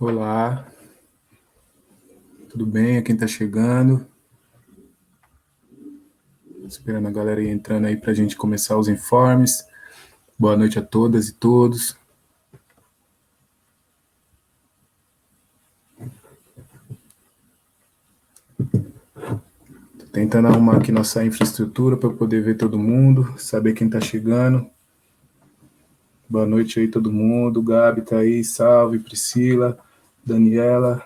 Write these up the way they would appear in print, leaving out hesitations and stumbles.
Olá, tudo bem? Quem está chegando? Esperando a galera ir entrando aí para a gente começar os informes. Boa noite a todas e todos. Tô tentando arrumar aqui nossa infraestrutura para poder ver todo mundo, saber quem está chegando. Boa noite aí todo mundo. Gabi tá aí, salve, Priscila, Daniela.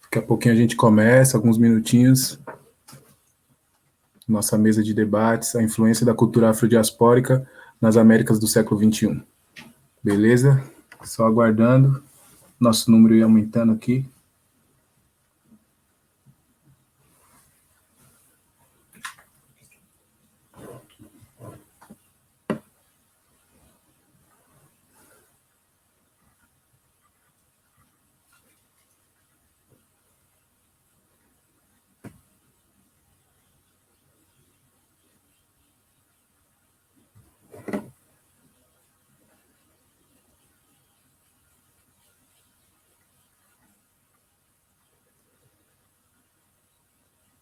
Daqui a pouquinho a gente começa, alguns minutinhos. Nossa mesa de debates, a influência da cultura afrodiaspórica nas Américas do século XXI. Beleza? Só aguardando. Nosso número ia aumentando aqui.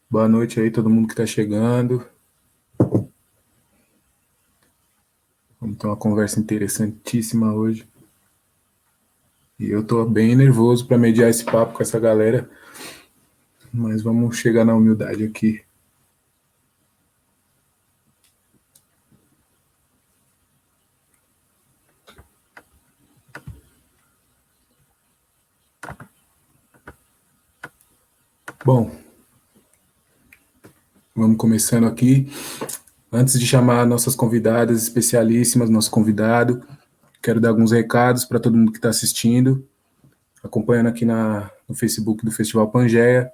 Boa noite aí, todo mundo que está chegando. Vamos ter uma conversa interessantíssima hoje. E eu estou bem nervoso para mediar esse papo com essa galera, mas vamos chegar na humildade aqui. Bom, vamos começando aqui. Antes de chamar nossas convidadas especialíssimas, nosso convidado, quero dar alguns recados para todo mundo que está assistindo, acompanhando aqui no Facebook do Festival Pangeia.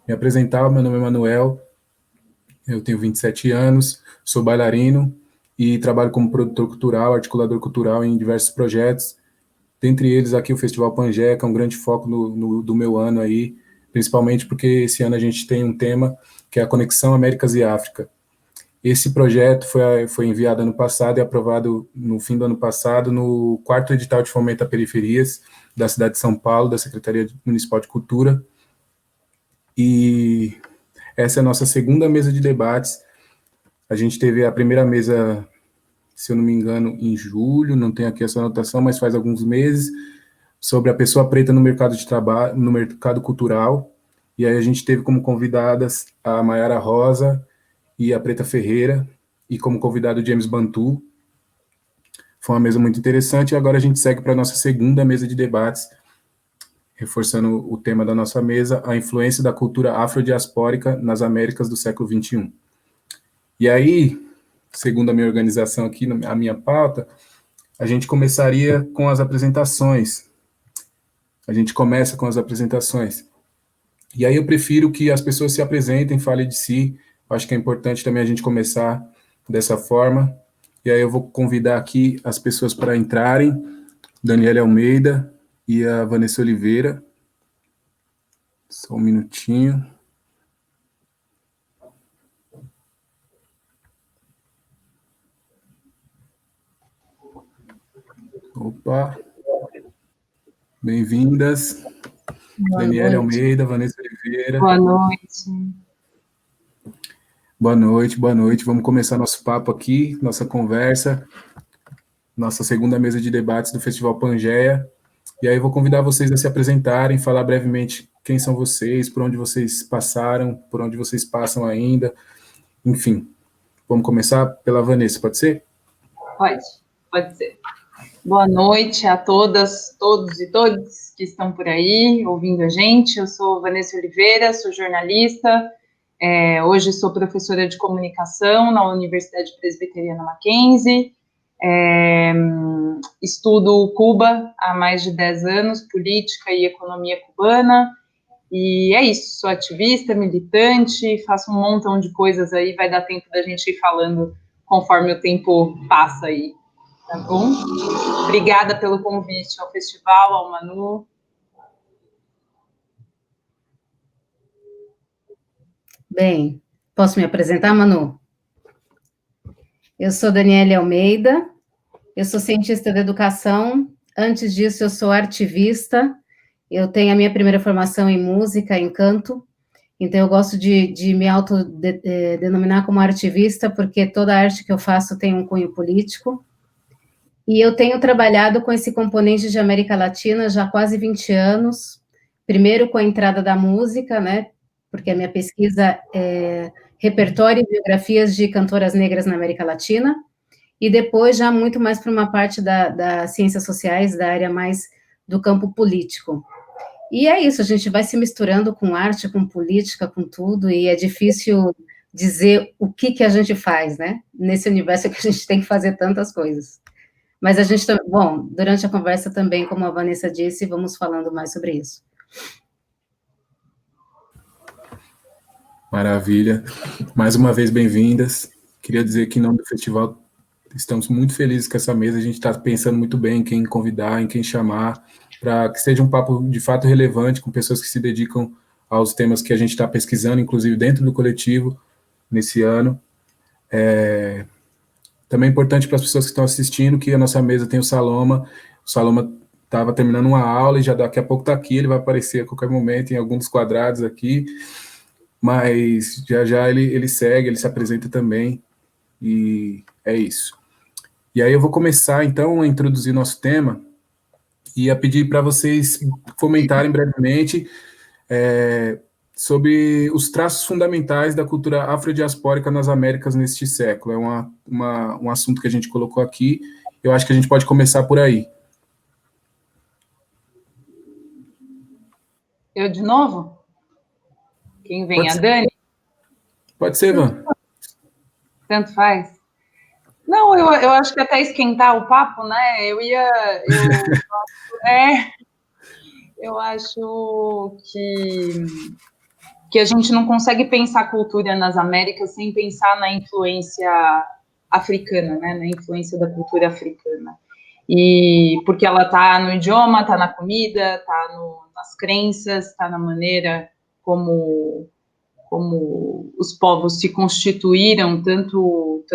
Me apresentar, meu nome é Manuel, eu tenho 27 anos, sou bailarino e trabalho como produtor cultural, articulador cultural em diversos projetos, dentre eles aqui o Festival Pangeia, que é um grande foco do meu ano aí, principalmente porque esse ano a gente tem um tema que é a Conexão Américas e África. Esse projeto foi enviado ano passado e aprovado no fim do ano passado no 4º edital de fomento a periferias da cidade de São Paulo, da Secretaria Municipal de Cultura. E essa é a nossa segunda mesa de debates. A gente teve a primeira mesa, se eu não me engano, em julho, não tenho aqui essa anotação, mas faz alguns meses, sobre a pessoa preta no mercado de trabalho, no mercado cultural. E aí a gente teve como convidadas a Mayara Rosa e a Preta Ferreira, e como convidado o James Bantu. Foi uma mesa muito interessante, e agora a gente segue para a nossa segunda mesa de debates, reforçando o tema da nossa mesa, a influência da cultura afrodiaspórica nas Américas do século XXI. E aí, segundo a minha organização aqui, a minha pauta, a gente começaria com as apresentações. A gente começa com as apresentações. E aí eu prefiro que as pessoas se apresentem, falem de si. Acho que é importante também a gente começar dessa forma. E aí eu vou convidar aqui as pessoas para entrarem, Daniela Almeida e a Vanessa Oliveira. Só um minutinho. Opa! Bem-vindas. Daniela Almeida, Vanessa Oliveira. Boa noite. Boa noite, boa noite. Vamos começar nosso papo aqui, nossa conversa, nossa segunda mesa de debates do Festival Pangeia. E aí eu vou convidar vocês a se apresentarem, falar brevemente quem são vocês, por onde vocês passaram, por onde vocês passam ainda, enfim. Vamos começar pela Vanessa, pode ser? Pode ser. Boa noite a todas, todos e todas que estão por aí ouvindo a gente. Eu sou Vanessa Oliveira, sou jornalista, hoje sou professora de comunicação na Universidade Presbiteriana Mackenzie, estudo Cuba há mais de 10 anos, política e economia cubana, e é isso, sou ativista, militante, faço um montão de coisas aí, vai dar tempo da gente ir falando conforme o tempo passa aí, tá bom? Obrigada pelo convite ao festival, ao Manu. Bem, posso me apresentar, Manu? Eu sou Daniele Almeida, eu sou cientista da educação, antes disso eu sou artivista, eu tenho a minha primeira formação em música, em canto, então eu gosto de me autodenominar como artivista, porque toda arte que eu faço tem um cunho político, e eu tenho trabalhado com esse componente de América Latina já há quase 20 anos, primeiro com a entrada da música, né, porque a minha pesquisa é repertório e biografias de cantoras negras na América Latina, e depois já muito mais para uma parte das ciências sociais, da área mais do campo político. E é isso, a gente vai se misturando com arte, com política, com tudo, e é difícil dizer o que a gente faz, né, nesse universo que a gente tem que fazer tantas coisas. Mas a gente, bom, durante a conversa também, como a Vanessa disse, vamos falando mais sobre isso. Maravilha. Mais uma vez, bem-vindas. Queria dizer que, em nome do festival, estamos muito felizes com essa mesa. A gente está pensando muito bem em quem convidar, em quem chamar, para que seja um papo de fato relevante, com pessoas que se dedicam aos temas que a gente está pesquisando, inclusive dentro do coletivo, nesse ano. Também é importante para as pessoas que estão assistindo que a nossa mesa tem o Saloma. O Saloma estava terminando uma aula e já daqui a pouco está aqui, ele vai aparecer a qualquer momento em algum dos quadrados aqui, mas já ele segue, ele se apresenta também, e é isso. E aí eu vou começar, então, a introduzir nosso tema e a pedir para vocês comentarem brevemente sobre os traços fundamentais da cultura afrodiaspórica nas Américas neste século. É um assunto que a gente colocou aqui, eu acho que a gente pode começar por aí. Eu de novo? Quem vem? A Dani? Pode ser, Van. Tanto faz. Não, eu acho que até esquentar o papo, né? Eu acho que a gente não consegue pensar cultura nas Américas sem pensar na influência africana, né? Na influência da cultura africana. E porque ela está no idioma, está na comida, está nas crenças, está na maneira como os povos se constituíram, tanto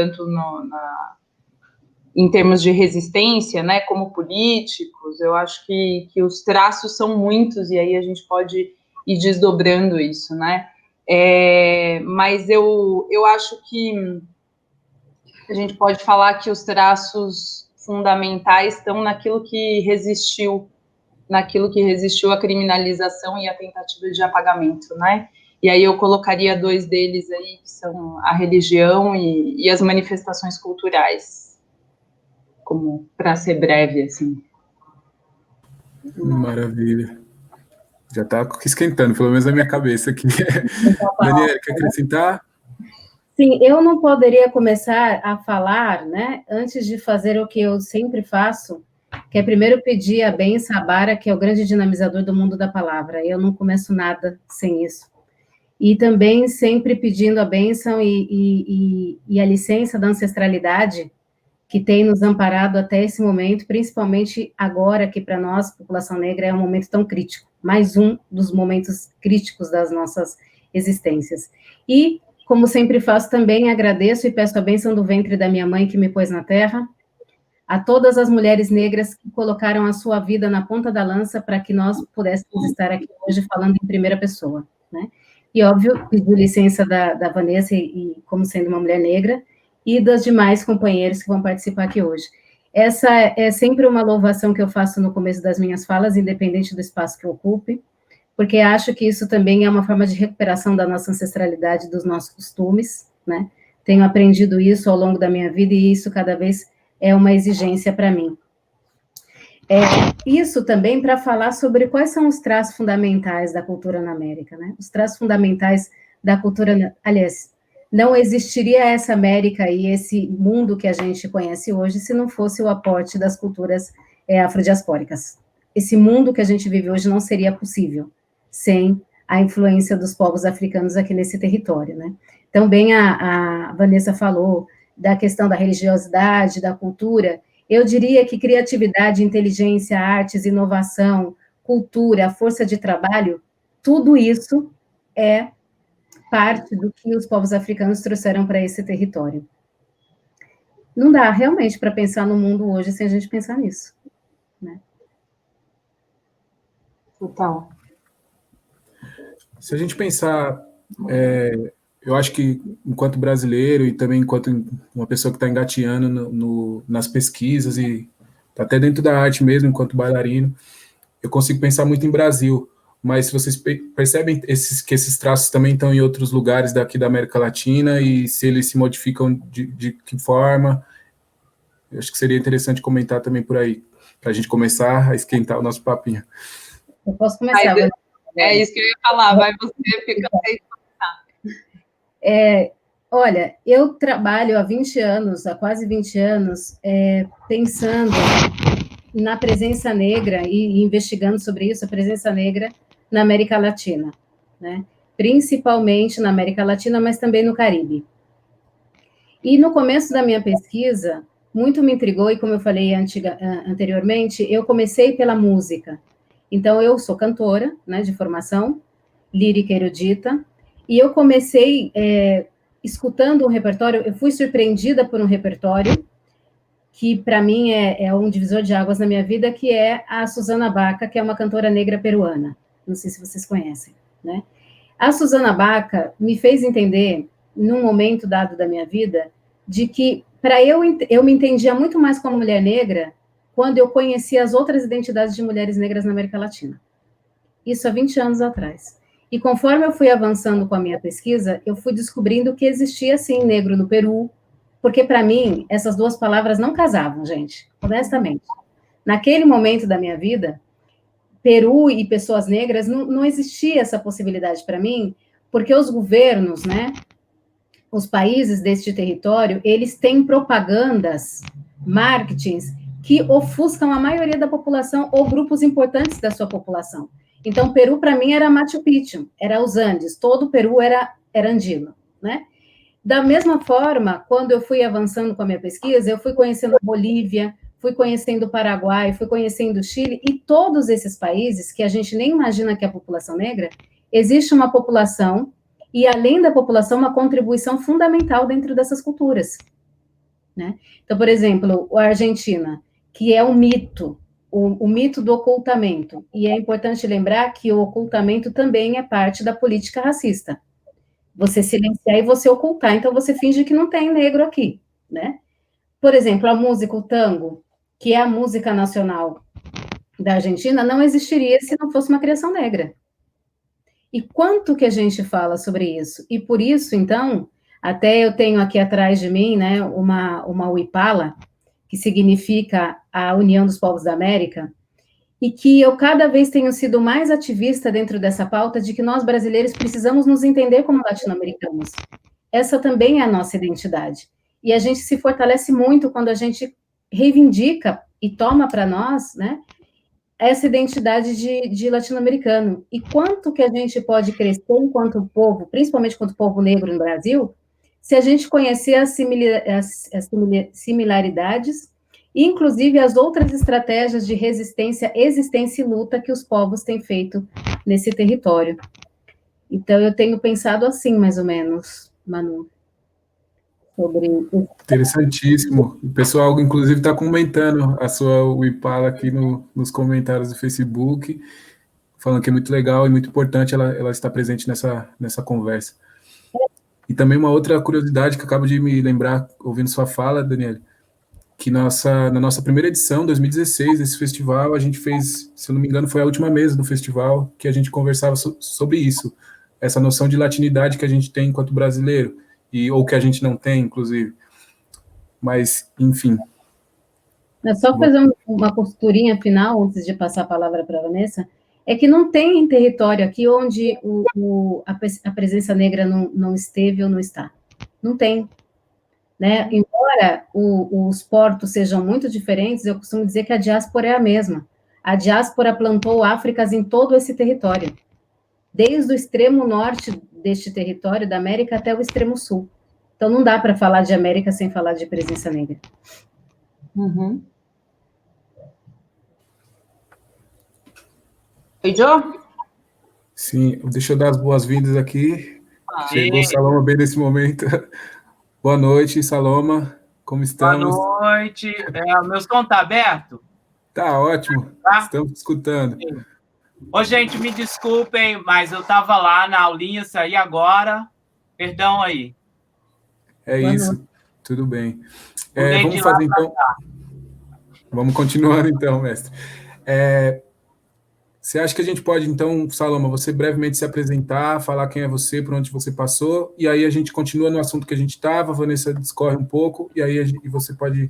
em termos de resistência, né, como políticos. Eu acho que os traços são muitos, e aí a gente pode ir desdobrando isso, né? Mas eu acho que a gente pode falar que os traços fundamentais estão naquilo que resistiu à criminalização e à tentativa de apagamento, né? E aí eu colocaria dois deles aí, que são a religião e as manifestações culturais, como para ser breve, assim. Maravilha. Já está esquentando, pelo menos na minha cabeça aqui. Daniela, quer acrescentar? Sim, eu não poderia começar a falar, né, antes de fazer o que eu sempre faço, que é primeiro pedir a bênção a Bara, que é o grande dinamizador do mundo da palavra. Eu não começo nada sem isso. E também sempre pedindo a bênção e a licença da ancestralidade, que tem nos amparado até esse momento, principalmente agora que para nós, população negra, é um momento tão crítico, mais um dos momentos críticos das nossas existências. E, como sempre faço, também agradeço e peço a bênção do ventre da minha mãe que me pôs na terra, a todas as mulheres negras que colocaram a sua vida na ponta da lança para que nós pudéssemos estar aqui hoje falando em primeira pessoa, né? E, óbvio, pedir licença da Vanessa, e como sendo uma mulher negra, e das demais companheiros que vão participar aqui hoje. Essa é sempre uma louvação que eu faço no começo das minhas falas, independente do espaço que eu ocupe, porque acho que isso também é uma forma de recuperação da nossa ancestralidade, dos nossos costumes, né? Tenho aprendido isso ao longo da minha vida, e isso cada vez é uma exigência para mim. Isso também para falar sobre quais são os traços fundamentais da cultura na América, né? Os traços fundamentais da cultura, aliás, não existiria essa América e esse mundo que a gente conhece hoje se não fosse o aporte das culturas afrodiaspóricas. Esse mundo que a gente vive hoje não seria possível sem a influência dos povos africanos aqui nesse território, né? Então, bem a Vanessa falou da questão da religiosidade, da cultura. Eu diria que criatividade, inteligência, artes, inovação, cultura, força de trabalho, tudo isso é parte do que os povos africanos trouxeram para esse território. Não dá realmente para pensar no mundo hoje sem a gente pensar nisso, né? Total. Se a gente pensar, eu acho que enquanto brasileiro e também enquanto uma pessoa que está engateando nas pesquisas e tá até dentro da arte mesmo, enquanto bailarino, eu consigo pensar muito em Brasil. Mas se vocês percebem que esses traços também estão em outros lugares daqui da América Latina e se eles se modificam de que forma, eu acho que seria interessante comentar também por aí, para a gente começar a esquentar o nosso papinho. Eu posso começar. É isso que eu ia falar, vai você, porque eu sei começar. Olha, eu trabalho há quase 20 anos, pensando na presença negra e investigando sobre isso, a presença negra na América Latina, né? Principalmente na América Latina, mas também no Caribe. E no começo da minha pesquisa, muito me intrigou, e como eu falei anteriormente, eu comecei pela música. Então, eu sou cantora, né, de formação, lírica erudita, e eu comecei escutando um repertório, eu fui surpreendida por um repertório que, para mim, é um divisor de águas na minha vida, que é a Susana Baca, que é uma cantora negra peruana. Não sei se vocês conhecem, né? A Susana Baca me fez entender, num momento dado da minha vida, de que eu me entendia muito mais como mulher negra quando eu conhecia as outras identidades de mulheres negras na América Latina. Isso há 20 anos atrás. E conforme eu fui avançando com a minha pesquisa, eu fui descobrindo que existia, sim, negro no Peru, porque, para mim, essas duas palavras não casavam, gente, honestamente. Naquele momento da minha vida, Peru e pessoas negras, não existia essa possibilidade para mim, porque os governos, né, os países deste território, eles têm propagandas, marketings, que ofuscam a maioria da população ou grupos importantes da sua população. Então, Peru, para mim, era Machu Picchu, era os Andes, todo o Peru era andino, né? Da mesma forma, quando eu fui avançando com a minha pesquisa, eu fui conhecendo a Bolívia, fui conhecendo o Paraguai, fui conhecendo o Chile, e todos esses países, que a gente nem imagina que é a população negra, existe uma população, e além da população, uma contribuição fundamental dentro dessas culturas, né? Então, por exemplo, a Argentina, que é um mito, o mito do ocultamento, e é importante lembrar que o ocultamento também é parte da política racista. Você silenciar e você ocultar, então você finge que não tem negro aqui, né? Por exemplo, a música, o tango, que é a música nacional da Argentina, não existiria se não fosse uma criação negra. E quanto que a gente fala sobre isso? E por isso, então, até eu tenho aqui atrás de mim, né, uma Uipala, que significa a União dos Povos da América, e que eu cada vez tenho sido mais ativista dentro dessa pauta de que nós brasileiros precisamos nos entender como latino-americanos. Essa também é a nossa identidade. E a gente se fortalece muito quando a gente reivindica e toma para nós, né, essa identidade de latino-americano. E quanto que a gente pode crescer enquanto povo, principalmente enquanto povo negro no Brasil, se a gente conhecer as similaridades e, inclusive, as outras estratégias de resistência, existência e luta que os povos têm feito nesse território. Então, eu tenho pensado assim, mais ou menos, Manu, sobre... Interessantíssimo. O pessoal, inclusive, está comentando a sua Uipala aqui nos comentários do Facebook, falando que é muito legal e muito importante ela estar presente nessa conversa. E também uma outra curiosidade que eu acabo de me lembrar, ouvindo sua fala, Daniela, que na nossa primeira edição, 2016, desse festival, a gente fez, se eu não me engano, foi a última mesa do festival, que a gente conversava sobre isso, essa noção de latinidade que a gente tem enquanto brasileiro, ou que a gente não tem, inclusive. Mas, enfim. É só fazer uma costurinha final, antes de passar a palavra para a Vanessa, é que não tem território aqui onde a presença negra não esteve ou não está. Não tem. Né? Embora os portos sejam muito diferentes, eu costumo dizer que a diáspora é a mesma. A diáspora plantou Áfricas em todo esse território, desde o extremo norte deste território da América até o extremo sul. Então, não dá para falar de América sem falar de presença negra. Uhum. Oi, Jo? Sim, deixa eu dar as boas-vindas aqui. Chegou Saloma bem nesse momento. Boa noite, Saloma. Como estamos? Boa noite. O meu som está aberto? Tá ótimo. Tá? Estamos escutando. Sim. Ô, gente, me desculpem, mas eu estava lá na aulinha, saí agora. Perdão aí. É isso. Tudo bem. Vamos fazer então. Vamos continuando então, mestre. Você acha que a gente pode, então, Saloma, você brevemente se apresentar, falar quem é você, por onde você passou, e aí a gente continua no assunto que a gente estava, a Vanessa discorre um pouco, e aí você pode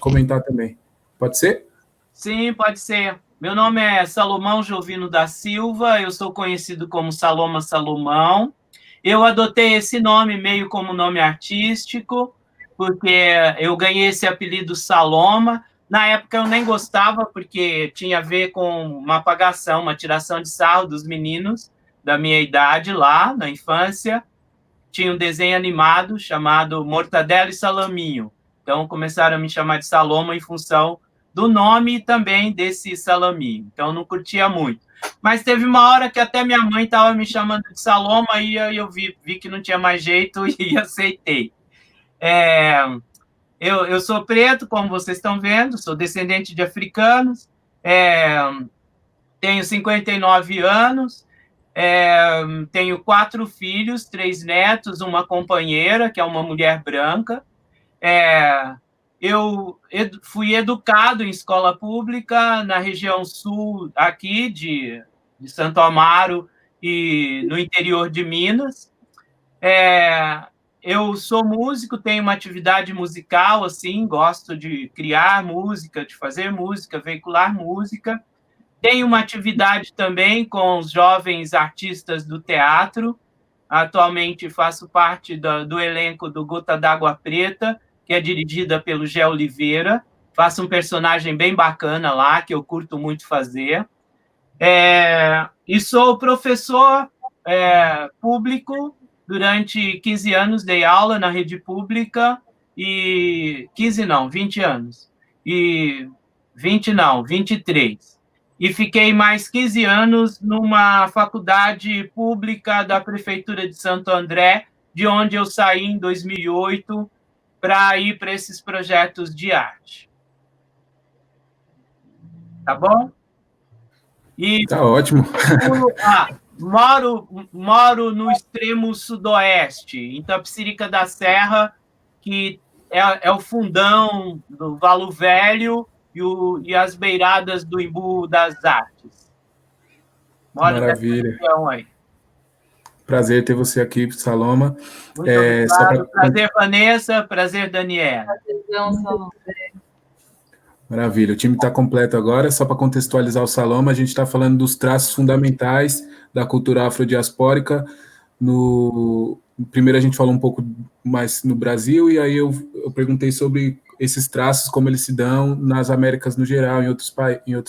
comentar também. Pode ser? Sim, pode ser. Meu nome é Salomão Jovino da Silva, eu sou conhecido como Saloma Salomão. Eu adotei esse nome meio como nome artístico, porque eu ganhei esse apelido Saloma. Na época eu nem gostava, porque tinha a ver com uma apagação, uma tiração de sarro dos meninos da minha idade lá, na infância. Tinha um desenho animado chamado Mortadela e Salaminho. Então começaram a me chamar de Saloma em função do nome e também desse salaminho. Então eu não curtia muito. Mas teve uma hora que até minha mãe estava me chamando de Saloma e eu vi que não tinha mais jeito e aceitei. Eu sou preto, como vocês estão vendo, sou descendente de africanos, tenho 59 anos, tenho 4 filhos, 3 netos, uma companheira, que é uma mulher branca. Eu fui educado em escola pública na região sul aqui de Santo Amaro e no interior de Minas. Eu sou músico, tenho uma atividade musical, assim, gosto de criar música, de fazer música, veicular música. Tenho uma atividade também com os jovens artistas do teatro. Atualmente faço parte do elenco do Gota d'Água Preta, que é dirigida pelo Gé Oliveira. Faço um personagem bem bacana lá, que eu curto muito fazer. E sou professor público. Durante 15 anos dei aula na rede pública, 20 anos. 23. E fiquei mais 15 anos numa faculdade pública da Prefeitura de Santo André, de onde eu saí em 2008 para ir para esses projetos de arte. Tá bom? Tá ótimo. Moro no extremo sudoeste, em Tapicirica da Serra, que é o fundão do Valo Velho e as beiradas do Embu das Artes. Maravilha. Aí. Prazer ter você aqui, Saloma. Muito obrigado. Prazer, Vanessa. Prazer, Daniela. Prazerzão, Saloma. Maravilha, o time está completo agora. Só para contextualizar o Saloma, a gente está falando dos traços fundamentais da cultura afrodiaspórica. Primeiro a gente falou um pouco mais no Brasil, e aí eu perguntei sobre esses traços, como eles se dão nas Américas no geral, em outros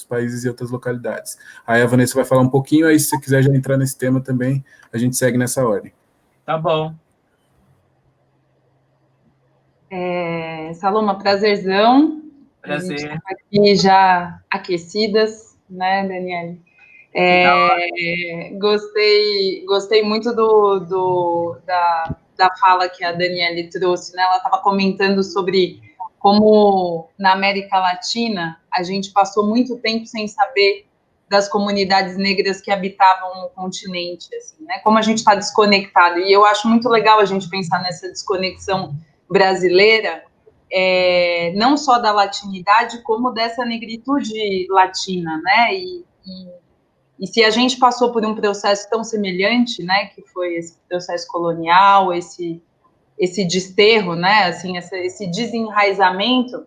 países e outras localidades. Aí a Vanessa vai falar um pouquinho, aí se você quiser já entrar nesse tema também, a gente segue nessa ordem. Tá bom. Saloma, prazerzão. Prazer. A gente está aqui já aquecidas, né, Daniele? Gostei muito da fala que a Daniele trouxe, né? Ela estava comentando sobre como na América Latina a gente passou muito tempo sem saber das comunidades negras que habitavam o continente, assim, né? Como a gente está desconectado. E eu acho muito legal a gente pensar nessa desconexão brasileira, não só da latinidade, como dessa negritude latina, né? E se a gente passou por um processo tão semelhante, né, que foi esse processo colonial, esse desterro, né, assim, esse desenraizamento,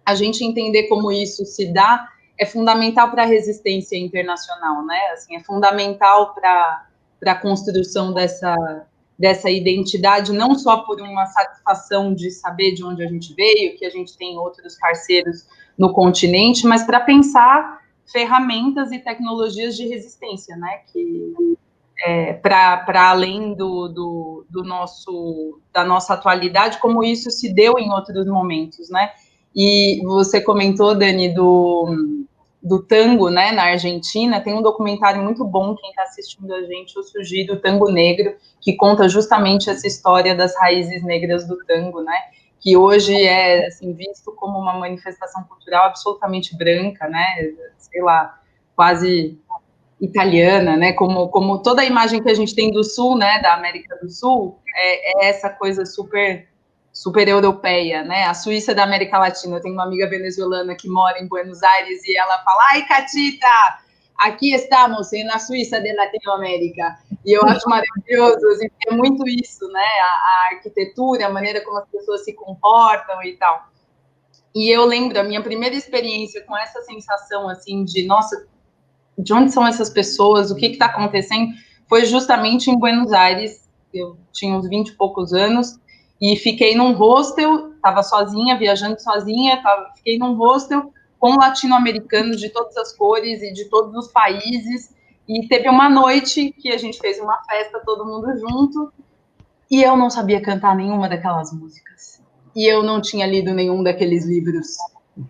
a gente entender como isso se dá é fundamental para a resistência internacional, né? Assim, é fundamental para a construção dessa identidade, não só por uma satisfação de saber de onde a gente veio, que a gente tem outros parceiros no continente, mas para pensar ferramentas e tecnologias de resistência, né, que para além da nossa atualidade, como isso se deu em outros momentos, né? E você comentou, Dani, do tango, né, na Argentina. Tem um documentário muito bom, quem está assistindo a gente, eu sugiro, o Tango Negro, que conta justamente essa história das raízes negras do tango, né, que hoje é assim, visto como uma manifestação cultural absolutamente branca, né, sei lá, quase italiana, né, como toda a imagem que a gente tem do Sul, né, da América do Sul, é essa coisa super europeia, né? A Suíça da América Latina. Eu tenho uma amiga venezuelana que mora em Buenos Aires e ela fala: "Ai, Catita, aqui estamos na Suíça de Latinoamérica". E eu acho maravilhoso, assim, é muito isso, né? A arquitetura, a maneira como as pessoas se comportam e tal. E eu lembro a minha primeira experiência com essa sensação assim de, nossa, de onde são essas pessoas? O que está acontecendo? Foi justamente em Buenos Aires. Eu tinha uns 20 e poucos anos e fiquei num hostel, estava sozinha, viajando sozinha, fiquei num hostel com latino-americanos de todas as cores e de todos os países, e teve uma noite que a gente fez uma festa, todo mundo junto, e eu não sabia cantar nenhuma daquelas músicas, e eu não tinha lido nenhum daqueles livros.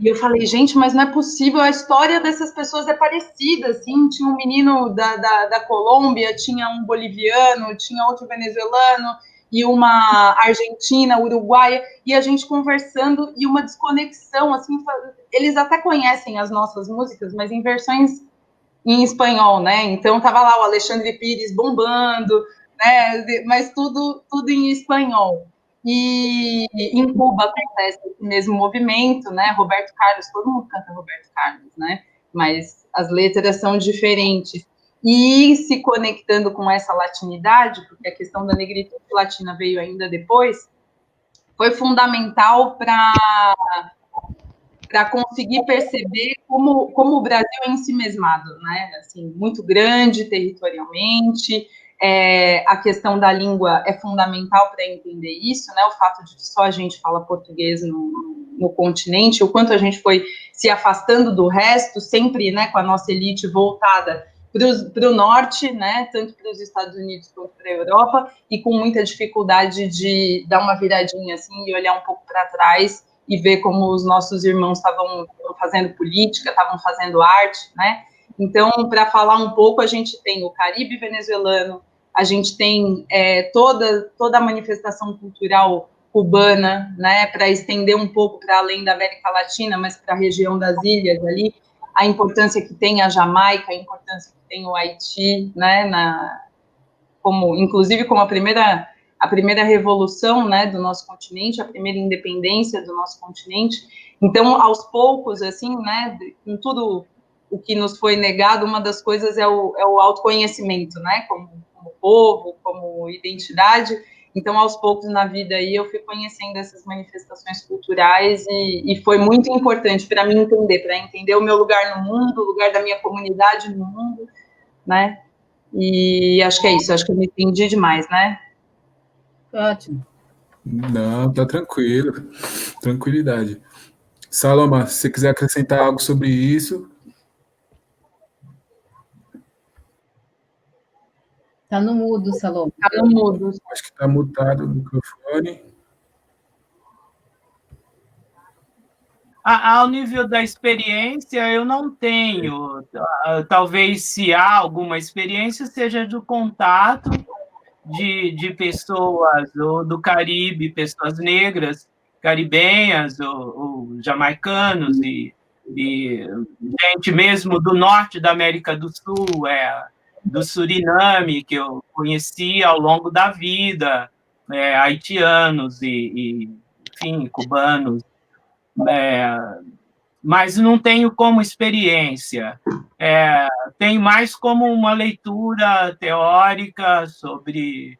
E eu falei, gente, mas não é possível, a história dessas pessoas é parecida, assim, tinha um menino da Colômbia, tinha um boliviano, tinha outro venezuelano, e uma argentina, uruguaia, e a gente conversando, e uma desconexão, assim, eles até conhecem as nossas músicas, mas em versões em espanhol, né, então tava lá o Alexandre Pires bombando, né, mas tudo em espanhol. E em Cuba acontece esse mesmo movimento, né? Roberto Carlos, todo mundo canta Roberto Carlos, né? Mas as letras são diferentes. E se conectando com essa latinidade, porque a questão da negritude latina veio ainda depois, foi fundamental para conseguir perceber como o Brasil é ensimesmado, né? Assim, muito grande territorialmente. A questão da língua é fundamental para entender isso, né? O fato de que só a gente fala português no continente, o quanto a gente foi se afastando do resto, sempre, né, com a nossa elite voltada para o norte, né, tanto para os Estados Unidos quanto para a Europa, e com muita dificuldade de dar uma viradinha assim e olhar um pouco para trás e ver como os nossos irmãos estavam fazendo política, estavam fazendo arte, né? Então, para falar um pouco, a gente tem o Caribe venezuelano, a gente tem toda a manifestação cultural cubana, né, para estender um pouco para além da América Latina, mas para a região das ilhas ali, a importância que tem a Jamaica, a importância que tem o Haiti, né, inclusive como a primeira revolução, né, do nosso continente, a primeira independência do nosso continente. Então, aos poucos, assim, né, com tudo o que nos foi negado, uma das coisas é o autoconhecimento, né, como povo, como identidade. Então, aos poucos na vida aí, eu fui conhecendo essas manifestações culturais e foi muito importante para mim para entender o meu lugar no mundo, o lugar da minha comunidade no mundo, né? E acho que é isso, acho que eu me entendi demais, né? Ótimo. Não, tá tranquilo. Tranquilidade. Saloma, se você quiser acrescentar algo sobre isso. Tá no mudo, Saloma. Tá no mudo. Acho que está mutado o microfone. Ao nível da experiência, eu não tenho. Talvez, se há alguma experiência, seja do contato de pessoas ou do Caribe, pessoas negras, caribenhas ou jamaicanos e gente mesmo do norte da América do Sul, do Suriname, que eu conheci ao longo da vida, haitianos enfim, cubanos, mas não tenho como experiência. Tenho mais como uma leitura teórica sobre,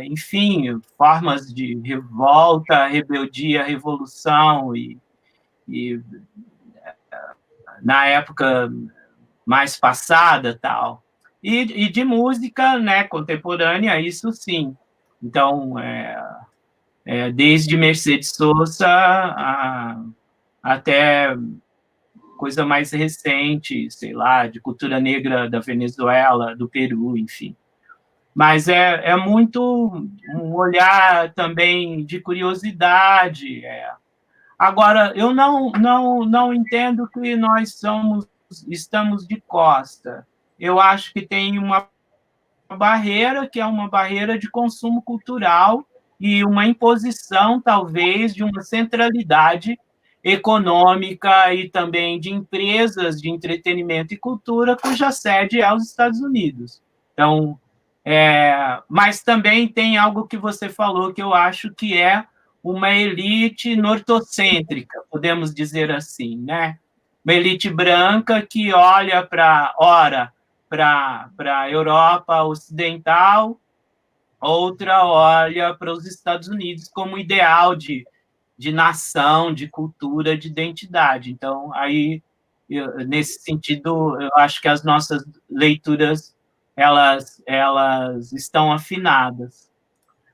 enfim, formas de revolta, rebeldia, revolução, e na época mais passada, tal. E de música, né, contemporânea, isso sim. Então, desde Mercedes Sosa até coisa mais recente, sei lá, de cultura negra da Venezuela, do Peru, enfim. Mas é muito um olhar também de curiosidade. Agora, eu não entendo que nós estamos de costa. Eu acho que tem uma barreira, que é uma barreira de consumo cultural e uma imposição, talvez, de uma centralidade econômica e também de empresas de entretenimento e cultura, cuja sede é os Estados Unidos. Então, mas também tem algo que você falou que eu acho que é uma elite nortocêntrica, podemos dizer assim, né? Uma elite branca que olha para a Europa Ocidental, outra olha para os Estados Unidos como ideal de nação, de cultura, de identidade. Então, aí, nesse sentido, eu acho que as nossas leituras elas estão afinadas.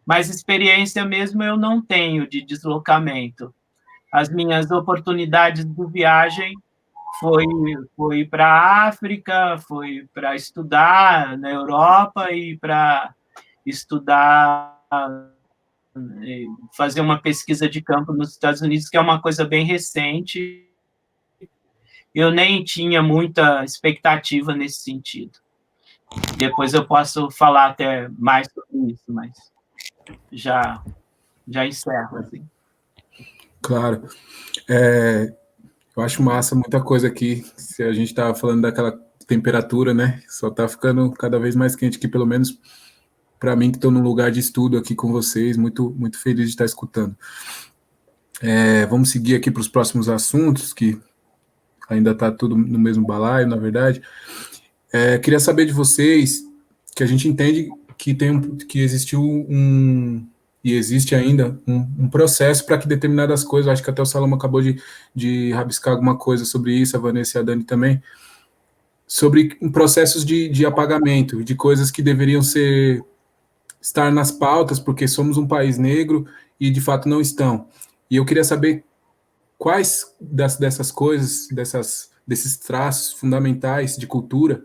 Mas experiência mesmo eu não tenho de deslocamento. As minhas oportunidades de viagem foi para a África, foi para estudar na Europa e para estudar, fazer uma pesquisa de campo nos Estados Unidos, que é uma coisa bem recente. Eu nem tinha muita expectativa nesse sentido. Depois eu posso falar até mais sobre isso, mas já encerro, assim. Claro. Eu acho massa muita coisa aqui. Se a gente estava falando daquela temperatura, né? Só está ficando cada vez mais quente aqui, pelo menos para mim, que estou num lugar de estudo aqui com vocês. Muito, muito feliz de estar escutando. Vamos seguir aqui para os próximos assuntos, que ainda está tudo no mesmo balaio, na verdade. Queria saber de vocês, que a gente entende que existiu e existe ainda um processo para que determinadas coisas, acho que até o Salomão acabou de rabiscar alguma coisa sobre isso, a Vanessa e a Dani também, sobre processos de apagamento, de coisas que deveriam estar nas pautas, porque somos um país negro e de fato não estão. E eu queria saber quais dessas coisas, desses traços fundamentais de cultura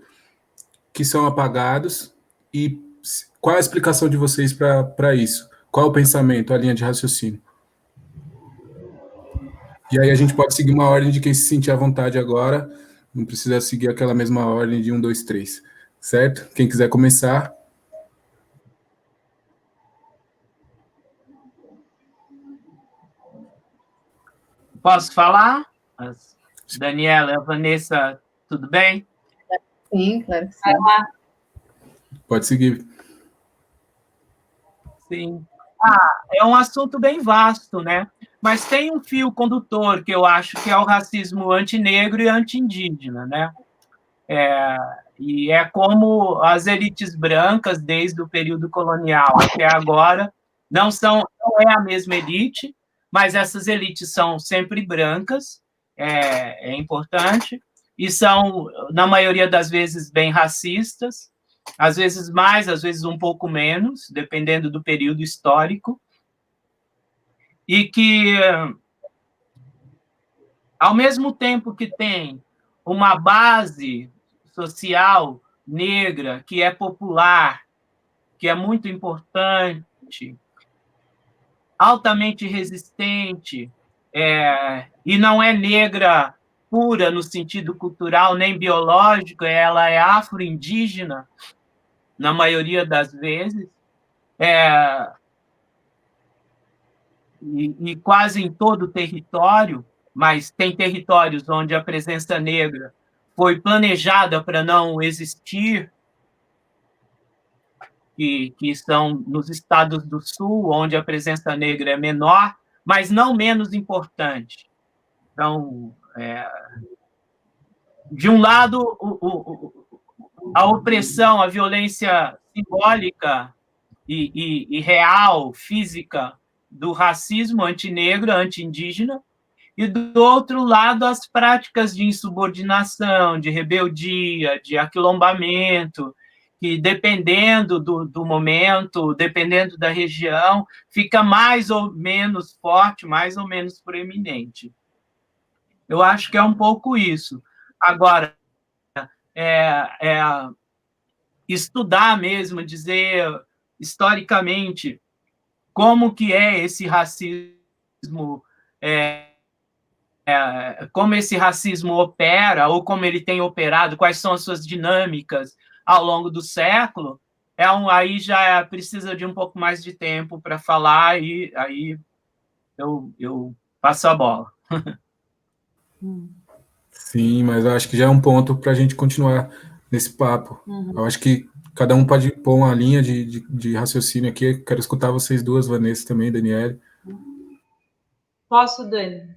que são apagados e qual a explicação de vocês para isso? Qual o pensamento, a linha de raciocínio? E aí a gente pode seguir uma ordem de quem se sentir à vontade agora, não precisa seguir aquela mesma ordem de 1, 2, 3, certo? Quem quiser começar. Posso falar? Daniela, Vanessa, tudo bem? Sim, claro que sim. Pode seguir. Sim. É um assunto bem vasto, né? Mas tem um fio condutor que eu acho que é o racismo antinegro e anti-indígena, né? E é como as elites brancas, desde o período colonial até agora, não é a mesma elite, mas essas elites são sempre brancas, é importante, e são, na maioria das vezes, bem racistas, às vezes mais, às vezes um pouco menos, dependendo do período histórico, e que, ao mesmo tempo que tem uma base social negra, que é popular, que é muito importante, altamente resistente, e não é negra pura no sentido cultural nem biológico, ela é afro-indígena, na maioria das vezes, e quase em todo o território, mas tem territórios onde a presença negra foi planejada para não existir, que estão nos estados do Sul, onde a presença negra é menor, mas não menos importante. Então, de um lado, a opressão, a violência simbólica e real, física, do racismo antinegro, anti-indígena, e, do outro lado, as práticas de insubordinação, de rebeldia, de aquilombamento, que, dependendo do momento, dependendo da região, fica mais ou menos forte, mais ou menos proeminente. Eu acho que é um pouco isso. Agora, estudar mesmo, dizer historicamente como que é esse racismo como esse racismo opera, ou como ele tem operado, quais são as suas dinâmicas ao longo do século, aí já precisa de um pouco mais de tempo para falar, e aí eu passo a bola. Sim, mas eu acho que já é um ponto para a gente continuar nesse papo. Eu acho que cada um pode pôr uma linha de raciocínio aqui. Eu quero escutar vocês duas, Vanessa também, Daniele. Posso, Dani?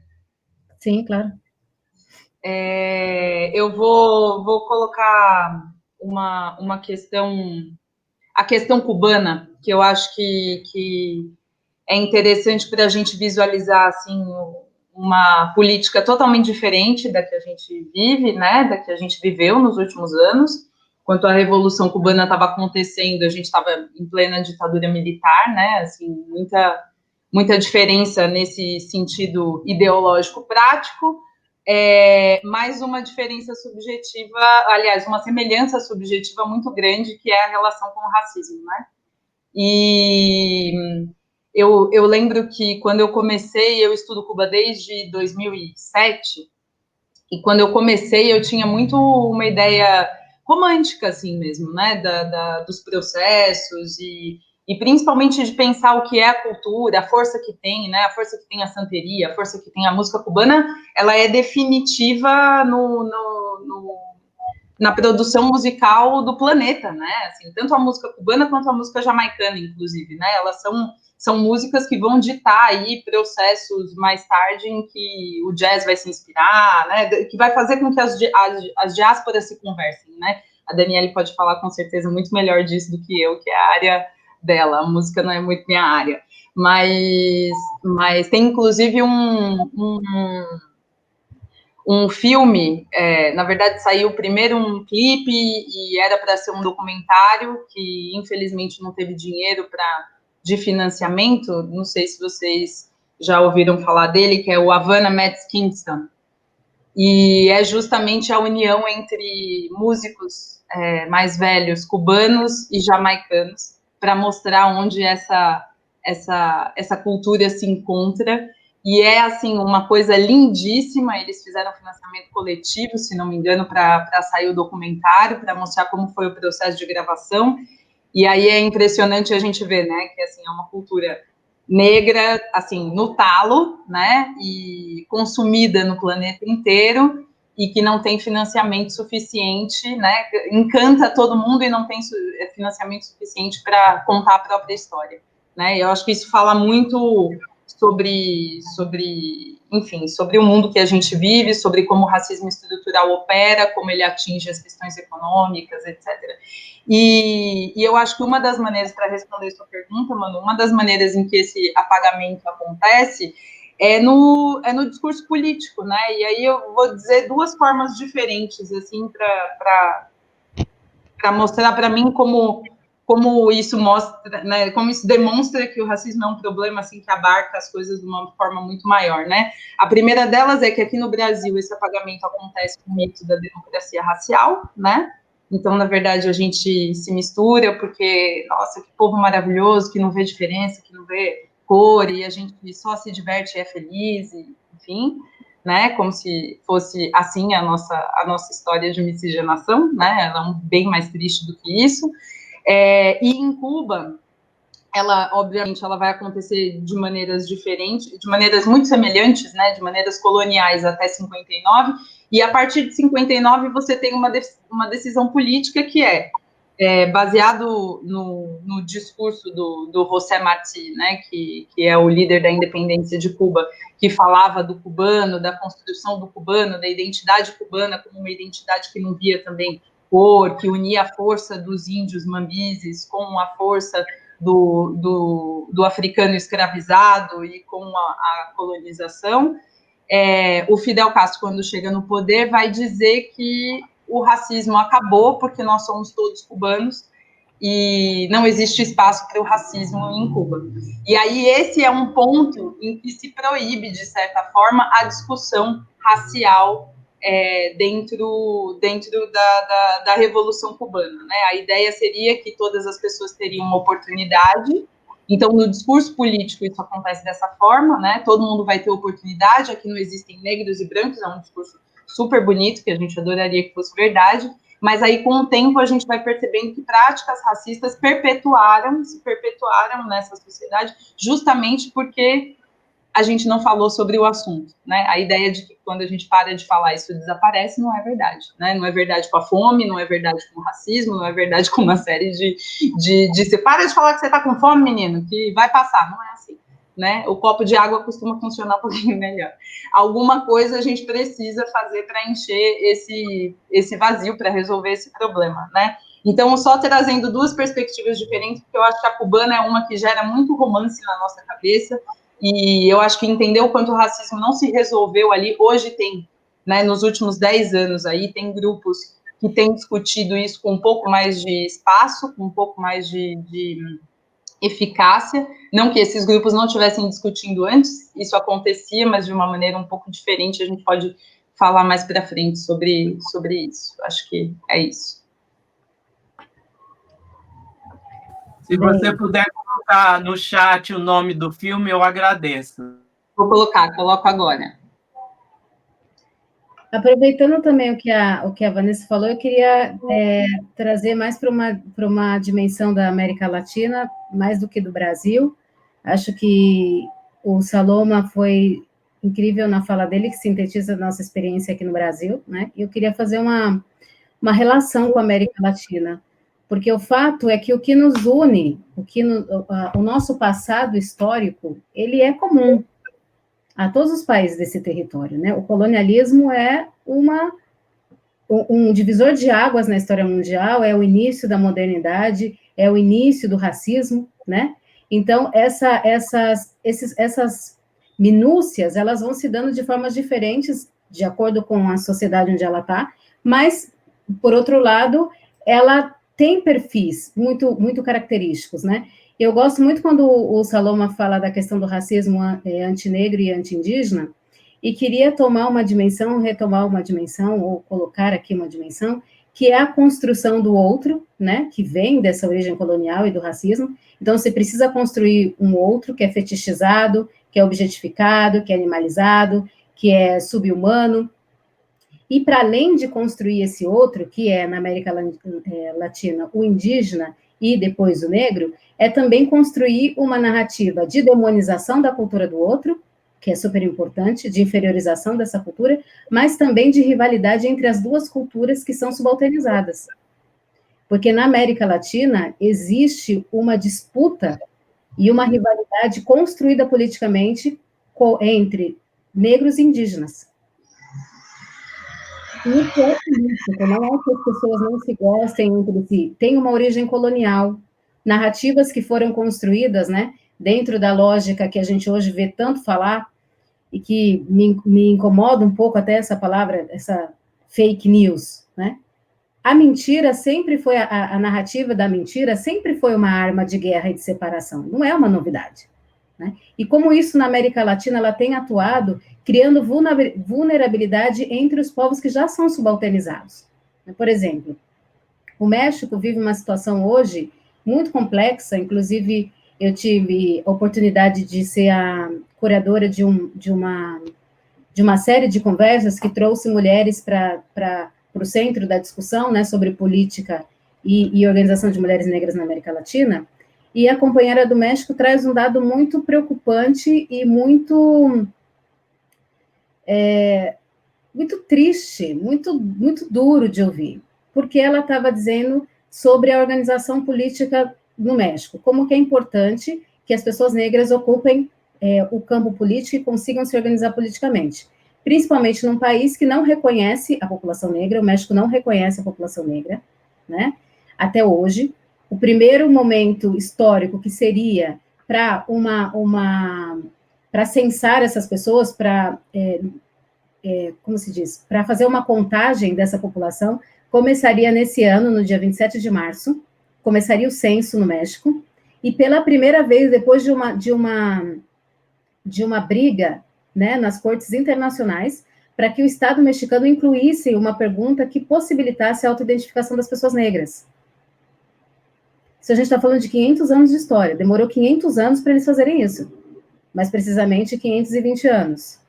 Sim, claro. Eu vou colocar uma questão, a questão cubana, que eu acho que é interessante para a gente visualizar assim uma política totalmente diferente da que a gente vive, né, da que a gente viveu nos últimos anos. Enquanto a Revolução Cubana estava acontecendo, a gente estava em plena ditadura militar, né, assim, muita diferença nesse sentido ideológico prático, mais uma diferença subjetiva, aliás, uma semelhança subjetiva muito grande, que é a relação com o racismo, né? E eu lembro que quando eu comecei, eu estudo Cuba desde 2007, e quando eu comecei eu tinha muito uma ideia romântica, assim mesmo, né, dos processos e principalmente de pensar o que é a cultura, a força que tem, né, a força que tem a santeria, a força que tem a música cubana, ela é definitiva na produção musical do planeta, né? Assim, tanto a música cubana quanto a música jamaicana, inclusive, né? Elas são músicas que vão ditar aí processos mais tarde em que o jazz vai se inspirar, né? Que vai fazer com que as diásporas se conversem, né? A Daniele pode falar com certeza muito melhor disso do que eu, que é a área dela. A música não é muito minha área, mas tem inclusive um filme, na verdade saiu primeiro um clipe e era para ser um documentário que infelizmente não teve dinheiro de financiamento, não sei se vocês já ouviram falar dele, que é o Havana Meets Kingston, e é justamente a união entre músicos mais velhos, cubanos e jamaicanos, para mostrar onde essa cultura se encontra. E é, assim, uma coisa lindíssima. Eles fizeram financiamento coletivo, se não me engano, para sair o documentário, para mostrar como foi o processo de gravação. E aí é impressionante a gente ver, né, que, assim, é uma cultura negra, assim, no talo, né, e consumida no planeta inteiro, e que não tem financiamento suficiente, né, encanta todo mundo e não tem financiamento suficiente para contar a própria história, né. Eu acho que isso fala muito enfim, sobre o mundo que a gente vive, sobre como o racismo estrutural opera, como ele atinge as questões econômicas, etc. E eu acho que uma das maneiras, para responder a sua pergunta, Manu, uma das maneiras em que esse apagamento acontece é no discurso político, né? E aí eu vou dizer duas formas diferentes, assim, para mostrar para mim como isso mostra, né, como isso demonstra que o racismo é um problema assim que abarca as coisas de uma forma muito maior, né? A primeira delas é que aqui no Brasil esse apagamento acontece com o mito da democracia racial, né? Então, na verdade, a gente se mistura porque, nossa, que povo maravilhoso, que não vê diferença, que não vê cor, e a gente só se diverte e é feliz, e, enfim, né, como se fosse assim a nossa história de miscigenação, né, ela é bem mais triste do que isso. E em Cuba, ela, obviamente, ela vai acontecer de maneiras diferentes, de maneiras muito semelhantes, né, de maneiras coloniais até 59, e a partir de 59 você tem uma decisão política que baseado no discurso do José Martí, né, que é o líder da independência de Cuba, que falava do cubano, da construção do cubano, da identidade cubana como uma identidade que não via também cor, que unia a força dos índios mambizes com a força do africano escravizado e com a colonização. O Fidel Castro, quando chega no poder, vai dizer que o racismo acabou porque nós somos todos cubanos e não existe espaço para o racismo em Cuba. E aí esse é um ponto em que se proíbe, de certa forma, a discussão racial dentro da Revolução Cubana, né? A ideia seria que todas as pessoas teriam uma oportunidade Então, no discurso político, isso acontece dessa forma, né? Todo mundo vai ter oportunidade, aqui não existem negros e brancos, é um discurso super bonito, que a gente adoraria que fosse verdade, mas aí, com o tempo, a gente vai percebendo que práticas racistas se perpetuaram nessa sociedade, justamente porque a gente não falou sobre o assunto, né? A ideia de que quando a gente para de falar isso desaparece não é verdade, né? Não é verdade com a fome, não é verdade com o racismo, não é verdade com uma série de você para de falar que você tá com fome, menino, que vai passar, não é assim, né? O copo de água costuma funcionar um pouquinho melhor. Alguma coisa a gente precisa fazer para encher esse vazio, para resolver esse problema, né? Então, só trazendo duas perspectivas diferentes, porque eu acho que a cubana é uma que gera muito romance na nossa cabeça, e eu acho que entender o quanto o racismo não se resolveu ali, hoje tem, né, nos últimos 10 anos aí, tem grupos que têm discutido isso com um pouco mais de espaço, com um pouco mais de eficácia, não que esses grupos não estivessem discutindo antes, isso acontecia, mas de uma maneira um pouco diferente, a gente pode falar mais para frente sobre isso, acho que é isso. Se você puder colocar no chat o nome do filme, eu agradeço. Vou coloco agora. Aproveitando também o que a Vanessa falou, eu queria trazer mais para uma dimensão da América Latina, mais do que do Brasil. Acho que o Saloma foi incrível na fala dele, que sintetiza a nossa experiência aqui no Brasil, né? E eu queria fazer uma relação com a América Latina, porque o fato é que o que nos une, o nosso passado histórico, ele é comum a todos os países desse território, né? O colonialismo é um divisor de águas na história mundial, é o início da modernidade, é o início do racismo, né? Então, essas minúcias, elas vão se dando de formas diferentes, de acordo com a sociedade onde ela está, mas, por outro lado, ela tem perfis muito, muito característicos, né? Eu gosto muito quando o Saloma fala da questão do racismo antinegro e anti-indígena, e queria retomar uma dimensão, ou colocar aqui uma dimensão, que é a construção do outro, né, que vem dessa origem colonial e do racismo. Então, você precisa construir um outro que é fetichizado, que é objetificado, que é animalizado, que é subhumano. E, para além de construir esse outro, que é, na América Latina, o indígena e depois o negro, é também construir uma narrativa de demonização da cultura do outro, que é super importante, de inferiorização dessa cultura, mas também de rivalidade entre as duas culturas que são subalternizadas. Porque na América Latina existe uma disputa e uma rivalidade construída politicamente entre negros e indígenas. Isso é político, não é que as pessoas não se gostem entre si. Tem uma origem colonial, narrativas que foram construídas, né, dentro da lógica que a gente hoje vê tanto falar, e que me incomoda um pouco até essa palavra, essa fake news, né? A mentira sempre foi, a narrativa da mentira sempre foi uma arma de guerra e de separação, não é uma novidade, né? E como isso na América Latina, ela tem atuado criando vulnerabilidade entre os povos que já são subalternizados. Por exemplo, o México vive uma situação hoje muito complexa, inclusive eu tive a oportunidade de ser a curadora de uma série de conversas que trouxe mulheres para o centro da discussão, né, sobre política e organização de mulheres negras na América Latina, e a companheira do México traz um dado muito preocupante e muito triste, muito duro de ouvir, porque ela estava dizendo sobre a organização política no México, como que é importante que as pessoas negras ocupem o campo político e consigam se organizar politicamente, principalmente num país que não reconhece a população negra. O México não reconhece a população negra, né? Até hoje, o primeiro momento histórico que seria para para censar essas pessoas, para como se diz, para fazer uma contagem dessa população, começaria nesse ano, no dia 27 de março, começaria o censo no México, e pela primeira vez, depois de uma briga, né, nas cortes internacionais, para que o Estado mexicano incluísse uma pergunta que possibilitasse a autoidentificação das pessoas negras. Se a gente está falando de 500 anos de história, demorou 500 anos para eles fazerem isso, mais precisamente 520 anos.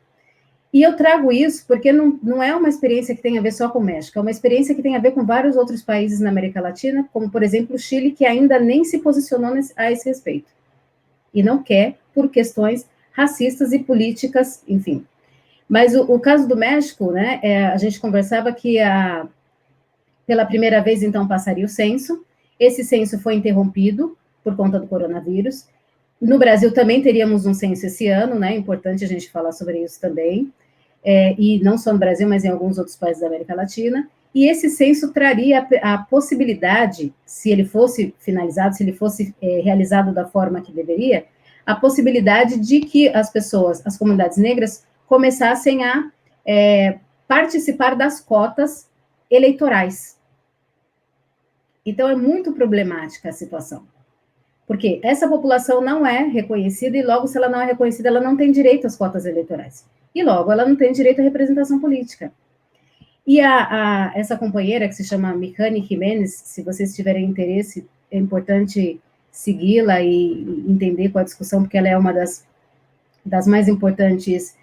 E eu trago isso porque não é uma experiência que tem a ver só com o México, é uma experiência que tem a ver com vários outros países na América Latina, como, por exemplo, o Chile, que ainda nem se posicionou a esse respeito. E não quer, por questões racistas e políticas, enfim. Mas o caso do México, né, a gente conversava que pela primeira vez, então, passaria o censo. Esse censo foi interrompido por conta do coronavírus. No Brasil também teríamos um censo esse ano, né? É importante a gente falar sobre isso também. E não só no Brasil, mas em alguns outros países da América Latina. E esse censo traria a possibilidade, se ele fosse finalizado, se ele fosse realizado da forma que deveria, a possibilidade de que as pessoas, as comunidades negras, começassem a participar das cotas eleitorais. Então, é muito problemática a situação. Porque essa população não é reconhecida e, logo, se ela não é reconhecida, ela não tem direito às cotas eleitorais. E, logo, ela não tem direito à representação política. E essa companheira, que se chama Mihani Jiménez, se vocês tiverem interesse, é importante segui-la e entender qual a discussão, porque ela é uma das mais importantes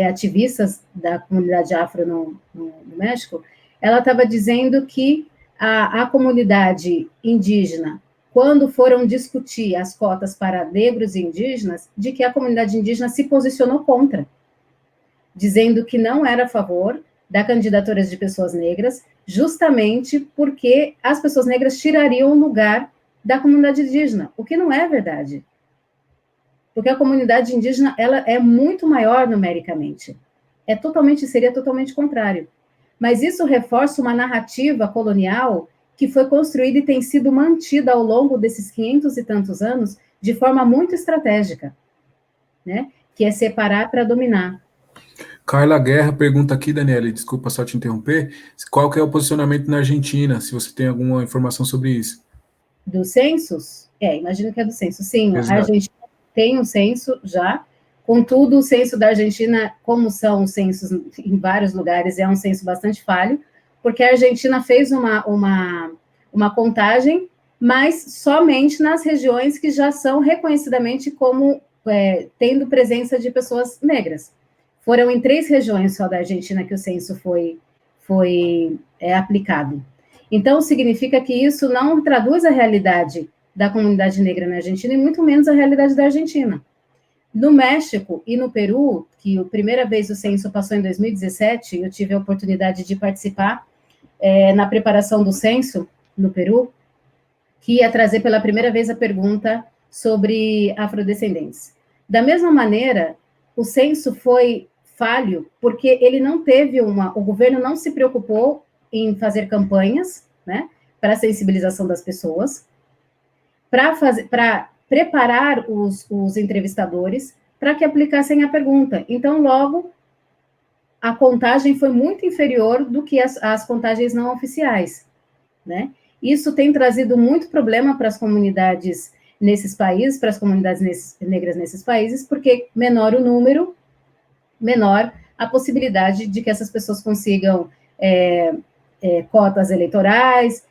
ativistas da comunidade afro no México. Ela estava dizendo que a comunidade indígena, quando foram discutir as cotas para negros e indígenas, de que a comunidade indígena se posicionou contra, dizendo que não era a favor da candidatura de pessoas negras, justamente porque as pessoas negras tirariam o lugar da comunidade indígena, o que não é verdade. Porque a comunidade indígena, ela é muito maior numericamente. Seria totalmente contrário. Mas isso reforça uma narrativa colonial que foi construída e tem sido mantida ao longo desses 500 e tantos anos de forma muito estratégica, né? Que é separar para dominar. Carla Guerra pergunta aqui, Daniela, desculpa só te interromper, qual que é o posicionamento na Argentina, se você tem alguma informação sobre isso. Dos censos? Imagino que é do censo. Sim, Exato. A Argentina tem um censo já, contudo, o censo da Argentina, como são os censos em vários lugares, é um censo bastante falho, porque a Argentina fez uma contagem, mas somente nas regiões que já são reconhecidamente como tendo presença de pessoas negras. Foram em 3 regiões só da Argentina que o censo foi aplicado. Então, significa que isso não traduz a realidade da comunidade negra na Argentina, e muito menos a realidade da Argentina. No México e no Peru, que a primeira vez o censo passou em 2017, eu tive a oportunidade de participar na preparação do censo no Peru, que ia trazer pela primeira vez a pergunta sobre afrodescendentes. Da mesma maneira, o censo foi falho, porque ele não teve o governo não se preocupou em fazer campanhas, né, para sensibilização das pessoas, para preparar os entrevistadores para que aplicassem a pergunta. Então, logo, a contagem foi muito inferior do que as contagens não oficiais, né? Isso tem trazido muito problema para as comunidades nesses países, para as comunidades negras nesses países, porque menor o número, menor a possibilidade de que essas pessoas consigam cotas eleitorais,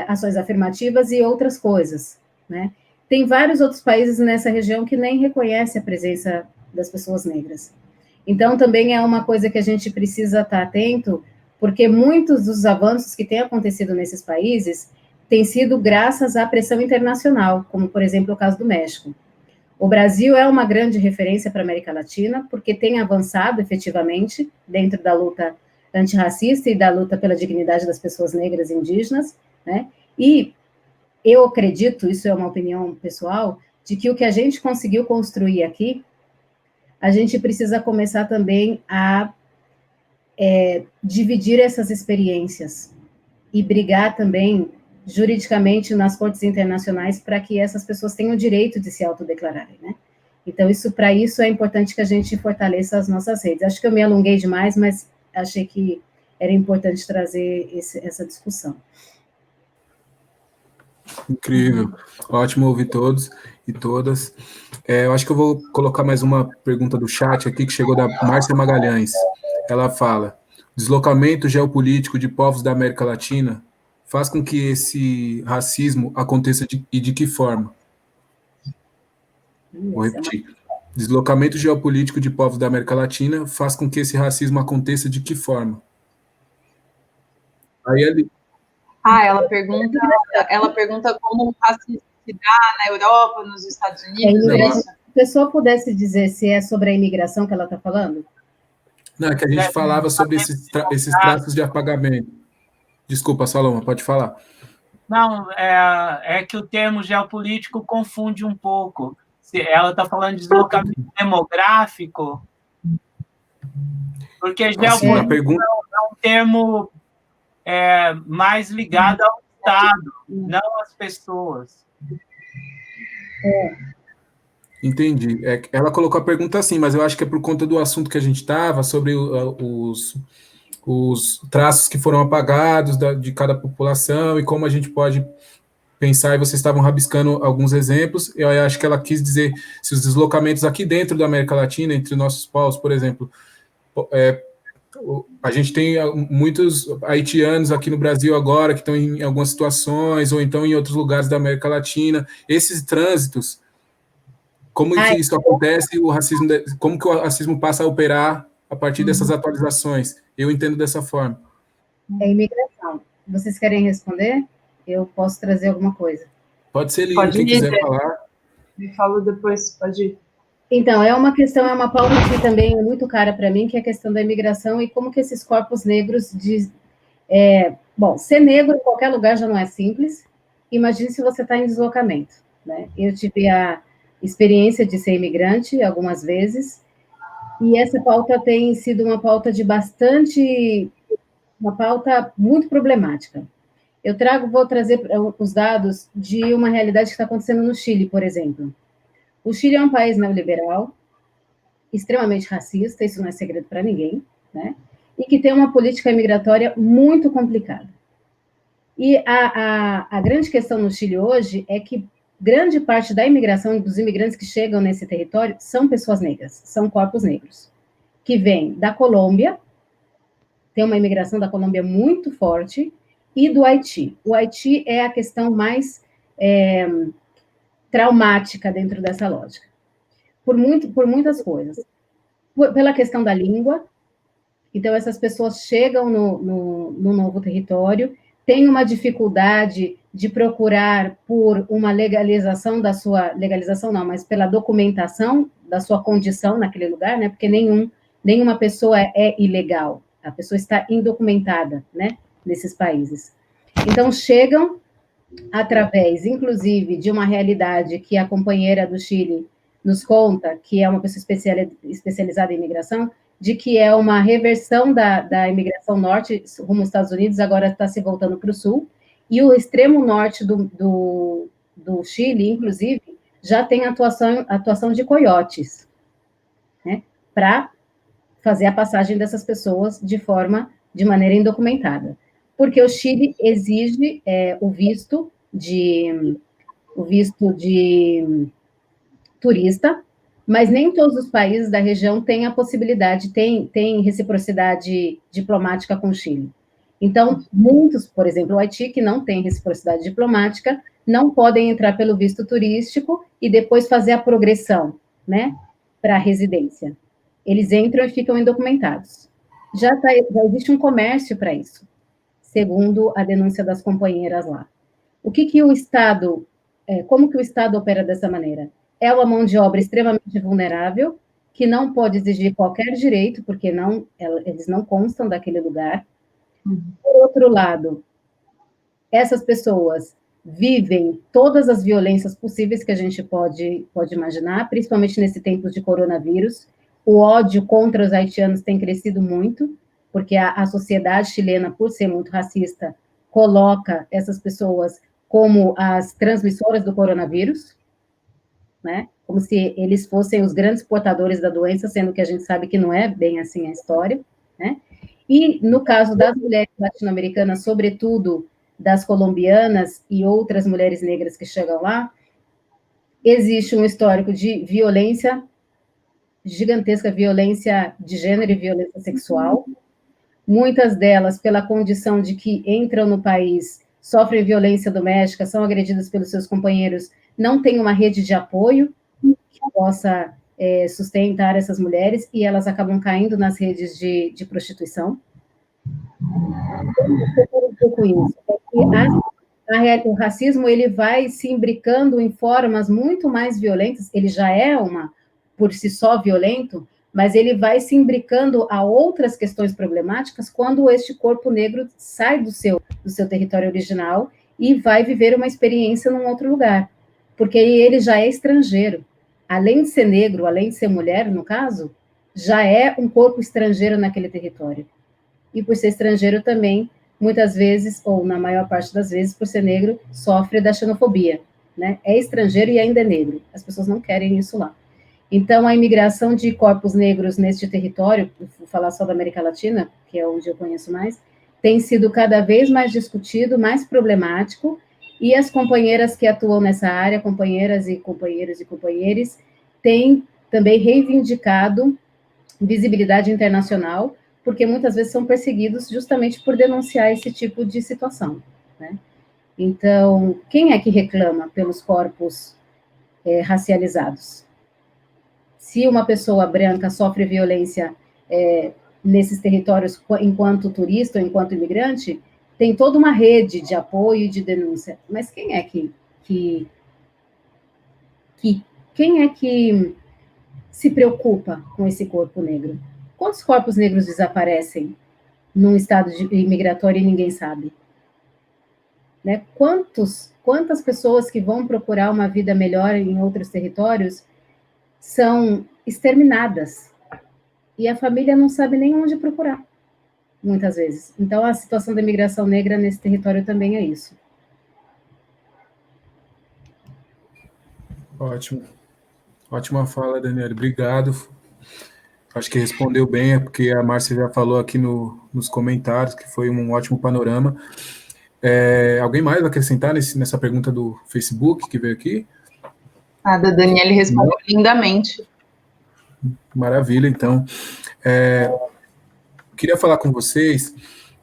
ações afirmativas e outras coisas, né? Tem vários outros países nessa região que nem reconhecem a presença das pessoas negras. Então, também é uma coisa que a gente precisa estar atento, porque muitos dos avanços que têm acontecido nesses países têm sido graças à pressão internacional, como, por exemplo, o caso do México. O Brasil é uma grande referência para a América Latina, porque tem avançado efetivamente dentro da luta antirracista e da luta pela dignidade das pessoas negras e indígenas, né? E eu acredito, isso é uma opinião pessoal, de que o que a gente conseguiu construir aqui, a gente precisa começar também a dividir essas experiências e brigar também juridicamente nas cortes internacionais para que essas pessoas tenham o direito de se autodeclararem, né? Então, para isso é importante que a gente fortaleça as nossas redes. Acho que eu me alonguei demais, mas achei que era importante trazer essa discussão. Incrível, ótimo ouvir todos e todas. Eu acho que eu vou colocar mais uma pergunta do chat aqui, que chegou da Márcia Magalhães. Ela fala: deslocamento geopolítico de povos da América Latina faz com que esse racismo aconteça e de que forma? Vou repetir. Deslocamento geopolítico de povos da América Latina faz com que esse racismo aconteça de que forma? Aí ele... ela pergunta como o racismo se dá na Europa, nos Estados Unidos. Se a pessoa pudesse dizer se é sobre a imigração que ela está falando? Não, é que a gente falava sobre esses traços de apagamento. Desculpa, Saloma, pode falar. Não, é que o termo geopolítico confunde um pouco. Ela está falando de deslocamento demográfico, porque geopolítico é um termo mais ligado ao Estado, não às pessoas. Entendi. Ela colocou a pergunta assim, mas eu acho que é por conta do assunto que a gente estava, sobre os traços que foram apagados de cada população e como a gente pode pensar, e vocês estavam rabiscando alguns exemplos. Eu acho que ela quis dizer se os deslocamentos aqui dentro da América Latina, entre nossos povos, por exemplo, a gente tem muitos haitianos aqui no Brasil agora que estão em algumas situações, ou então em outros lugares da América Latina. Esses trânsitos, como que isso acontece, como que o racismo passa a operar a partir dessas atualizações? Eu entendo dessa forma. É imigração. Vocês querem responder? Eu posso trazer alguma coisa. Pode ser, Lívia, quem quiser falar. Me fala depois, pode ir. Então, é uma pauta que também é muito cara para mim, que é a questão da imigração e como que esses corpos negros... Bom, ser negro em qualquer lugar já não é simples. Imagine se você está em deslocamento, né? Eu tive a experiência de ser imigrante algumas vezes, e essa pauta tem sido uma pauta uma pauta muito problemática. Vou trazer os dados de uma realidade que está acontecendo no Chile, por exemplo. O Chile é um país neoliberal, extremamente racista, isso não é segredo para ninguém, né? E que tem uma política migratória muito complicada. E a grande questão no Chile hoje é que grande parte da imigração, dos imigrantes que chegam nesse território, são pessoas negras, são corpos negros, que vêm da Colômbia, tem uma imigração da Colômbia muito forte, e do Haiti. O Haiti é a questão mais traumática dentro dessa lógica, por muitas coisas. Pela questão da língua, então essas pessoas chegam no novo território, têm uma dificuldade de procurar por uma legalização legalização não, mas pela documentação da sua condição naquele lugar, né, porque nenhuma pessoa é ilegal, a pessoa está indocumentada, né, nesses países. Então, chegam através, inclusive, de uma realidade que a companheira do Chile nos conta, que é uma pessoa especializada em imigração, de que é uma reversão da imigração norte rumo aos Estados Unidos, agora está se voltando para o sul, e o extremo norte do Chile, inclusive, já tem atuação de coiotes, né, para fazer a passagem dessas pessoas de maneira indocumentada. Porque o Chile exige o visto de turista, mas nem todos os países da região têm a possibilidade, têm reciprocidade diplomática com o Chile. Então, muitos, por exemplo, o Haiti, que não tem reciprocidade diplomática, não podem entrar pelo visto turístico e depois fazer a progressão, né, para a residência. Eles entram e ficam indocumentados. Já existe um comércio para isso, segundo a denúncia das companheiras lá. Como que o Estado opera dessa maneira? É uma mão de obra extremamente vulnerável, que não pode exigir qualquer direito, porque eles não constam daquele lugar. Por outro lado, essas pessoas vivem todas as violências possíveis que a gente pode imaginar, principalmente nesse tempo de coronavírus. O ódio contra os haitianos tem crescido muito, porque a sociedade chilena, por ser muito racista, coloca essas pessoas como as transmissoras do coronavírus, né? Como se eles fossem os grandes portadores da doença, sendo que a gente sabe que não é bem assim a história, né? E no caso das mulheres latino-americanas, sobretudo das colombianas e outras mulheres negras que chegam lá, existe um histórico de violência, gigantesca violência de gênero e violência sexual, muitas delas pela condição de que entram no país sofrem violência doméstica, são agredidas pelos seus companheiros, não têm uma rede de apoio que possa sustentar essas mulheres, e elas acabam caindo nas redes de prostituição. Um pouco isso. O racismo, ele vai se imbricando em formas muito mais violentas, ele já é por si só violento, mas ele vai se imbricando a outras questões problemáticas quando este corpo negro sai do seu território original e vai viver uma experiência num outro lugar, porque ele já é estrangeiro. Além de ser negro, além de ser mulher, no caso, já é um corpo estrangeiro naquele território. E por ser estrangeiro também, muitas vezes, ou na maior parte das vezes, por ser negro, sofre da xenofobia, né? É estrangeiro e ainda é negro. As pessoas não querem isso lá. Então, a imigração de corpos negros neste território, vou falar só da América Latina, que é onde eu conheço mais, tem sido cada vez mais discutido, mais problemático, e as companheiras que atuam nessa área, companheiras e companheiros e companheiros, têm também reivindicado visibilidade internacional, porque muitas vezes são perseguidos justamente por denunciar esse tipo de situação, né? Então, quem é que reclama pelos corpos racializados? Se uma pessoa branca sofre violência nesses territórios enquanto turista ou enquanto imigrante, tem toda uma rede de apoio e de denúncia. Mas quem é que se preocupa com esse corpo negro? Quantos corpos negros desaparecem num estado imigratório e ninguém sabe? Né? Quantas pessoas que vão procurar uma vida melhor em outros territórios são exterminadas e a família não sabe nem onde procurar, muitas vezes. Então, a situação da imigração negra nesse território também é isso. Ótimo. Ótima fala, Daniela. Obrigado. Acho que respondeu bem, é porque a Márcia já falou aqui nos comentários, que foi um ótimo panorama. Alguém mais vai acrescentar nessa pergunta do Facebook que veio aqui? A da Daniela respondeu lindamente. Maravilha, então. Queria falar com vocês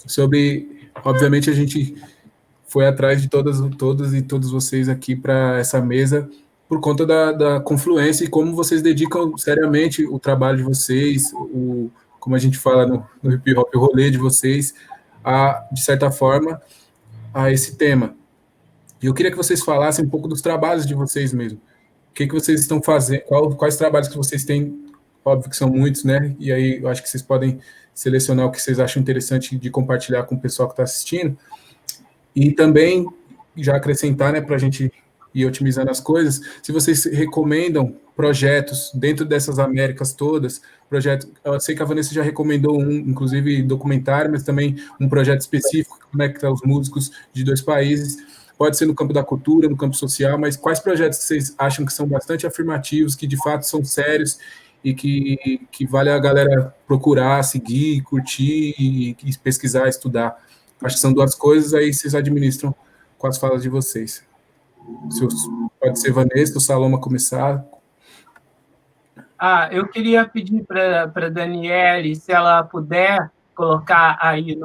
sobre, obviamente, a gente foi atrás de todas e todos vocês aqui para essa mesa por conta da confluência e como vocês dedicam seriamente o trabalho de vocês, como a gente fala no hip hop, o rolê de vocês, de certa forma, a esse tema. E eu queria que vocês falassem um pouco dos trabalhos de vocês mesmo. O que vocês estão fazendo, quais trabalhos que vocês têm, óbvio que são muitos, né? E aí eu acho que vocês podem selecionar o que vocês acham interessante de compartilhar com o pessoal que está assistindo. E também, já acrescentar, né, para a gente ir otimizando as coisas, se vocês recomendam projetos dentro dessas Américas todas, eu sei que a Vanessa já recomendou inclusive documentário, mas também um projeto específico que conecta os músicos de 2 países, pode ser no campo da cultura, no campo social, mas quais projetos vocês acham que são bastante afirmativos, que de fato são sérios e que vale a galera procurar, seguir, curtir e pesquisar, estudar? Acho que são 2 coisas, aí vocês administram com as falas de vocês. Pode ser Vanessa ou Saloma começar. Eu queria pedir para a Daniele, se ela puder colocar aí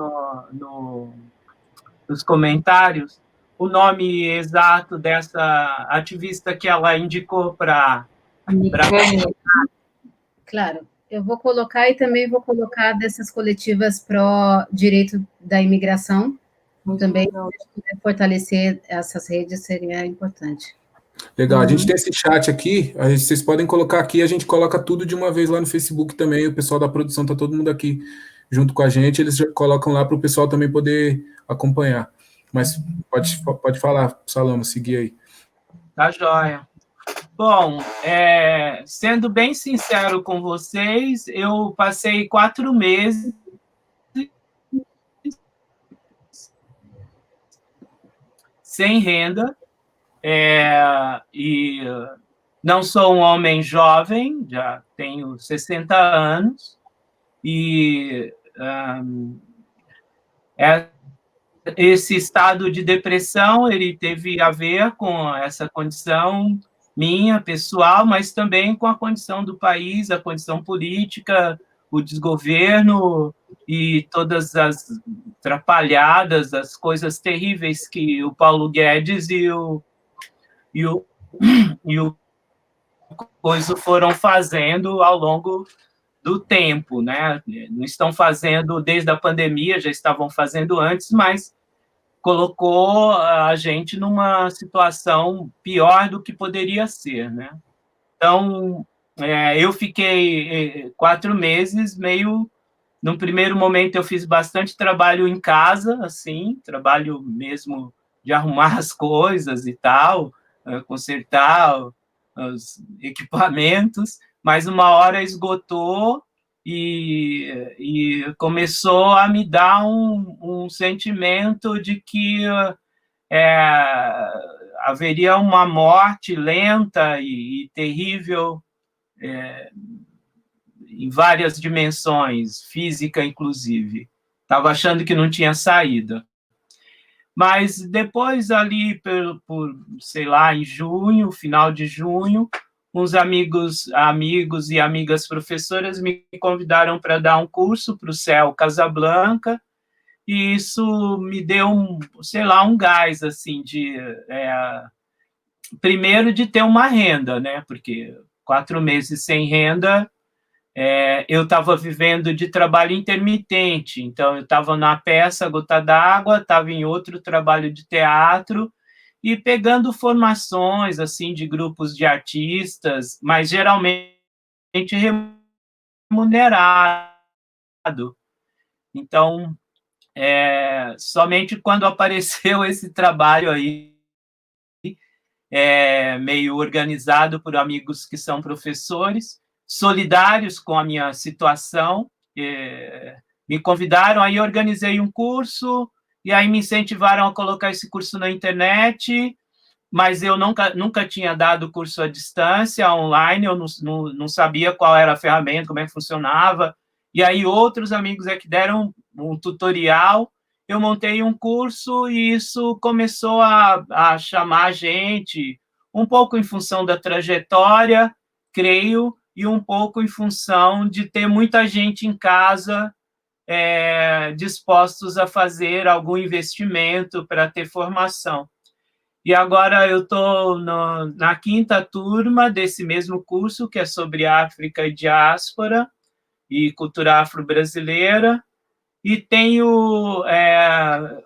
nos comentários o nome exato dessa ativista que ela indicou para... Claro, eu vou colocar e também vou colocar dessas coletivas pró-direito da imigração, também fortalecer essas redes seria importante. Legal, a gente tem esse chat aqui, vocês podem colocar aqui, a gente coloca tudo de uma vez lá no Facebook também, o pessoal da produção está todo mundo aqui junto com a gente, eles já colocam lá para o pessoal também poder acompanhar. Mas pode falar, Saloma, seguir aí. Tá joia. Bom, sendo bem sincero com vocês, eu passei 4 meses sem renda, e não sou um homem jovem, já tenho 60 anos, e esse estado de depressão, ele teve a ver com essa condição minha, pessoal, mas também com a condição do país, a condição política, o desgoverno e todas as atrapalhadas, as coisas terríveis que o Paulo Guedes e o Coiso foram fazendo ao longo do tempo, né? Não estão fazendo desde a pandemia, já estavam fazendo antes, mas colocou a gente numa situação pior do que poderia ser, né? Então, eu fiquei 4 meses meio... No primeiro momento, eu fiz bastante trabalho em casa, assim, trabalho mesmo de arrumar as coisas e tal, consertar os equipamentos, mas uma hora esgotou e começou a me dar um sentimento de que haveria uma morte lenta e terrível em várias dimensões, física inclusive. Estava achando que não tinha saída. Mas depois, ali, sei lá, em junho, final de junho, uns amigos e amigas professoras me convidaram para dar um curso para o CEL Casablanca, e isso me deu, sei lá, um gás, assim, primeiro de ter uma renda, né? Porque 4 meses sem renda, eu estava vivendo de trabalho intermitente, então eu estava na peça Gota d'Água, estava em outro trabalho de teatro e pegando formações assim de grupos de artistas, mas geralmente remunerado. Então, somente quando apareceu esse trabalho aí, meio organizado por amigos que são professores, solidários com a minha situação, me convidaram, aí organizei um curso, e aí me incentivaram a colocar esse curso na internet, mas eu nunca tinha dado curso à distância, online, eu não sabia qual era a ferramenta, como é que funcionava, e aí outros amigos que deram um tutorial, eu montei um curso e isso começou a chamar a gente, um pouco em função da trajetória, creio, e um pouco em função de ter muita gente em casa dispostos a fazer algum investimento para ter formação. E agora eu estou na 5ª turma desse mesmo curso, que é sobre África e diáspora e cultura afro-brasileira, e tenho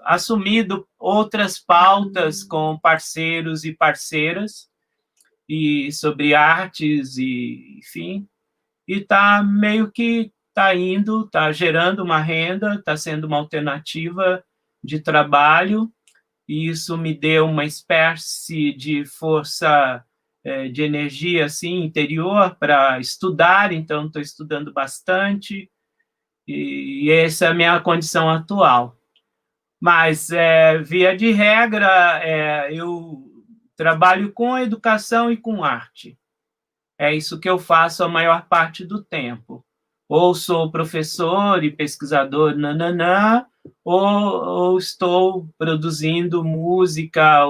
assumido outras pautas com parceiros e parceiras, e sobre artes, e enfim, e está meio que indo, está gerando uma renda, está sendo uma alternativa de trabalho, e isso me deu uma espécie de força, de energia assim, interior para estudar, então estou estudando bastante, e essa é a minha condição atual. Mas, via de regra, eu trabalho com educação e com arte. É isso que eu faço a maior parte do tempo. Ou sou professor e pesquisador, nananã, ou estou produzindo música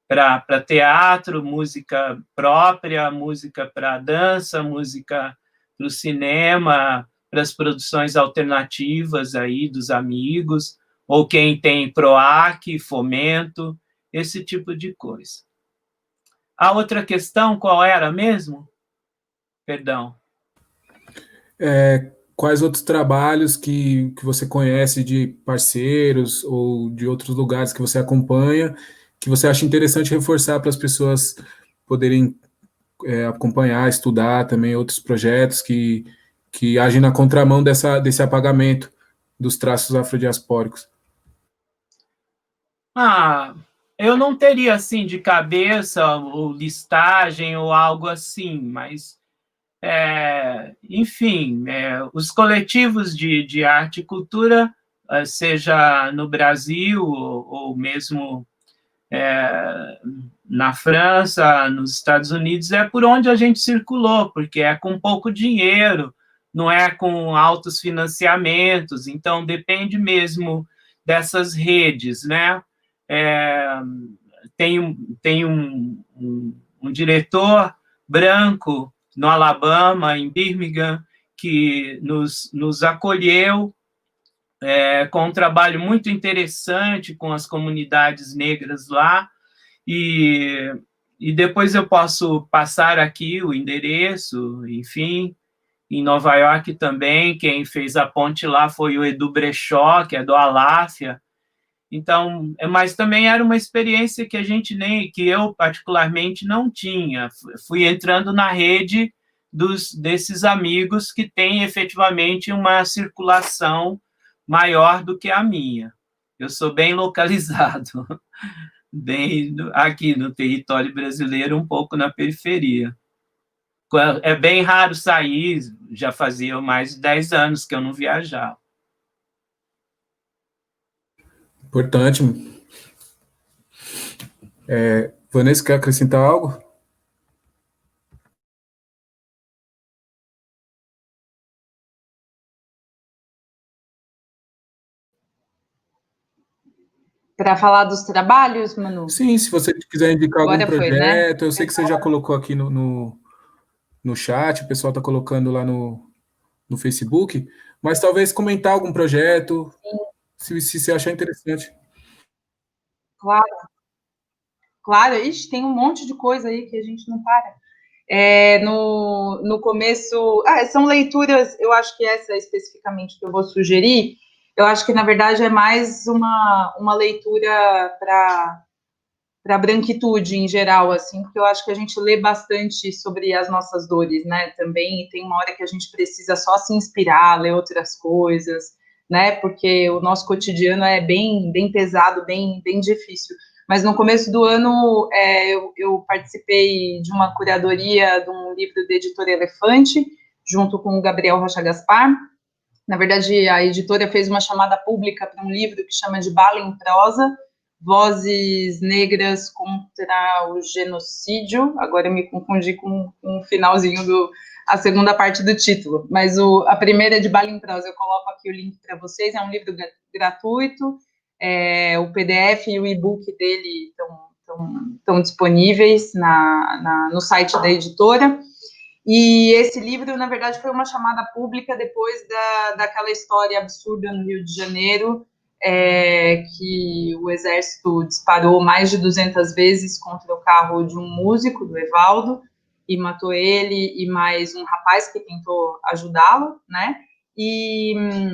para teatro, música própria, música para dança, música para o cinema, para as produções alternativas aí dos amigos, ou quem tem PROAC, fomento, esse tipo de coisa. A outra questão, qual era mesmo? Perdão. Quais outros trabalhos que você conhece de parceiros ou de outros lugares que você acompanha, que você acha interessante reforçar para as pessoas poderem acompanhar, estudar também outros projetos que agem na contramão desse apagamento dos traços afrodiaspóricos? Eu não teria, assim, de cabeça, ou listagem, ou algo assim, mas, enfim, os coletivos de arte e cultura, seja no Brasil, ou mesmo na França, nos Estados Unidos, é por onde a gente circulou, porque é com pouco dinheiro, não é com altos financiamentos, então depende mesmo dessas redes, né? Tem um diretor branco no Alabama, em Birmingham, que nos acolheu, com um trabalho muito interessante com as comunidades negras lá, e depois eu posso passar aqui o endereço, enfim. Em Nova York também, quem fez a ponte lá foi o Edu Brechó, que é do Aláfia. Então, mas também era uma experiência que que eu particularmente não tinha. Fui entrando na rede desses amigos que têm efetivamente uma circulação maior do que a minha. Eu sou bem localizado, bem aqui no território brasileiro, um pouco na periferia. É bem raro sair, já fazia mais de 10 anos que eu não viajava. Importante. Vanessa, quer acrescentar algo? Para falar dos trabalhos, Manu? Sim, se você quiser indicar Agora algum projeto, foi, né? Eu sei que você já colocou aqui no chat, o pessoal está colocando lá no Facebook, mas talvez comentar algum projeto, se você achar interessante. Claro, claro. Ixi, tem um monte de coisa aí que a gente não para. No começo... são leituras, eu acho que essa especificamente que eu vou sugerir, eu acho que, na verdade, é mais uma leitura para a branquitude em geral, assim, porque eu acho que a gente lê bastante sobre as nossas dores, né, também, e tem uma hora que a gente precisa só se inspirar, ler outras coisas, né, porque o nosso cotidiano é bem, bem pesado, bem, bem difícil. Mas no começo do ano eu participei de uma curadoria de um livro da editora Elefante, junto com o Gabriel Rocha Gaspar. Na verdade, a editora fez uma chamada pública para um livro que chama de Bala em Prosa, Vozes Negras contra o Genocídio. Agora eu me confundi com o finalzinho a segunda parte do título, mas a primeira é de Bala em Prosa. Eu coloco aqui o link para vocês, é um livro gratuito, o PDF e o e-book dele estão disponíveis no site da editora. E esse livro, na verdade, foi uma chamada pública depois daquela história absurda no Rio de Janeiro, que o Exército disparou mais de 200 vezes contra o carro de um músico, do Evaldo, e matou ele e mais um rapaz que tentou ajudá-lo, né? E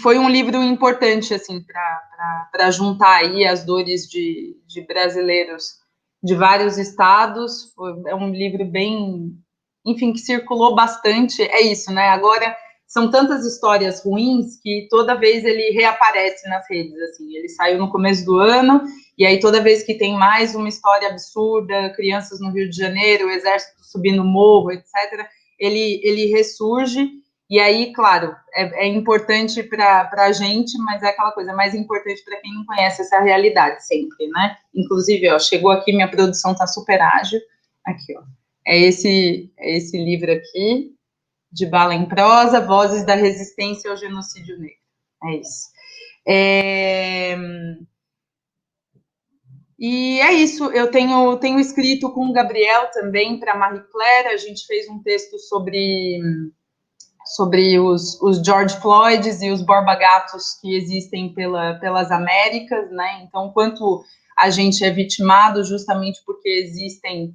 foi um livro importante, assim, para juntar aí as dores de brasileiros de vários estados. É um livro bem, enfim, que circulou bastante. É isso, né? Agora, são tantas histórias ruins que toda vez ele reaparece nas redes, assim. Ele saiu no começo do ano, e aí toda vez que tem mais uma história absurda, crianças no Rio de Janeiro, o exército subindo morro, etc., ele ressurge. E aí, claro, é importante para a gente, mas é aquela coisa mais importante para quem não conhece essa realidade sempre, né? Inclusive, ó, chegou aqui, minha produção está super ágil. Aqui, ó. É esse livro aqui, de Bala em Prosa, Vozes da Resistência ao Genocídio Negro. É isso. E é isso, eu tenho escrito com o Gabriel também, para a Marie Claire, a gente fez um texto sobre os George Floyds e os Borba Gatos que existem pelas Américas, né? Então, quanto a gente é vitimado justamente porque existem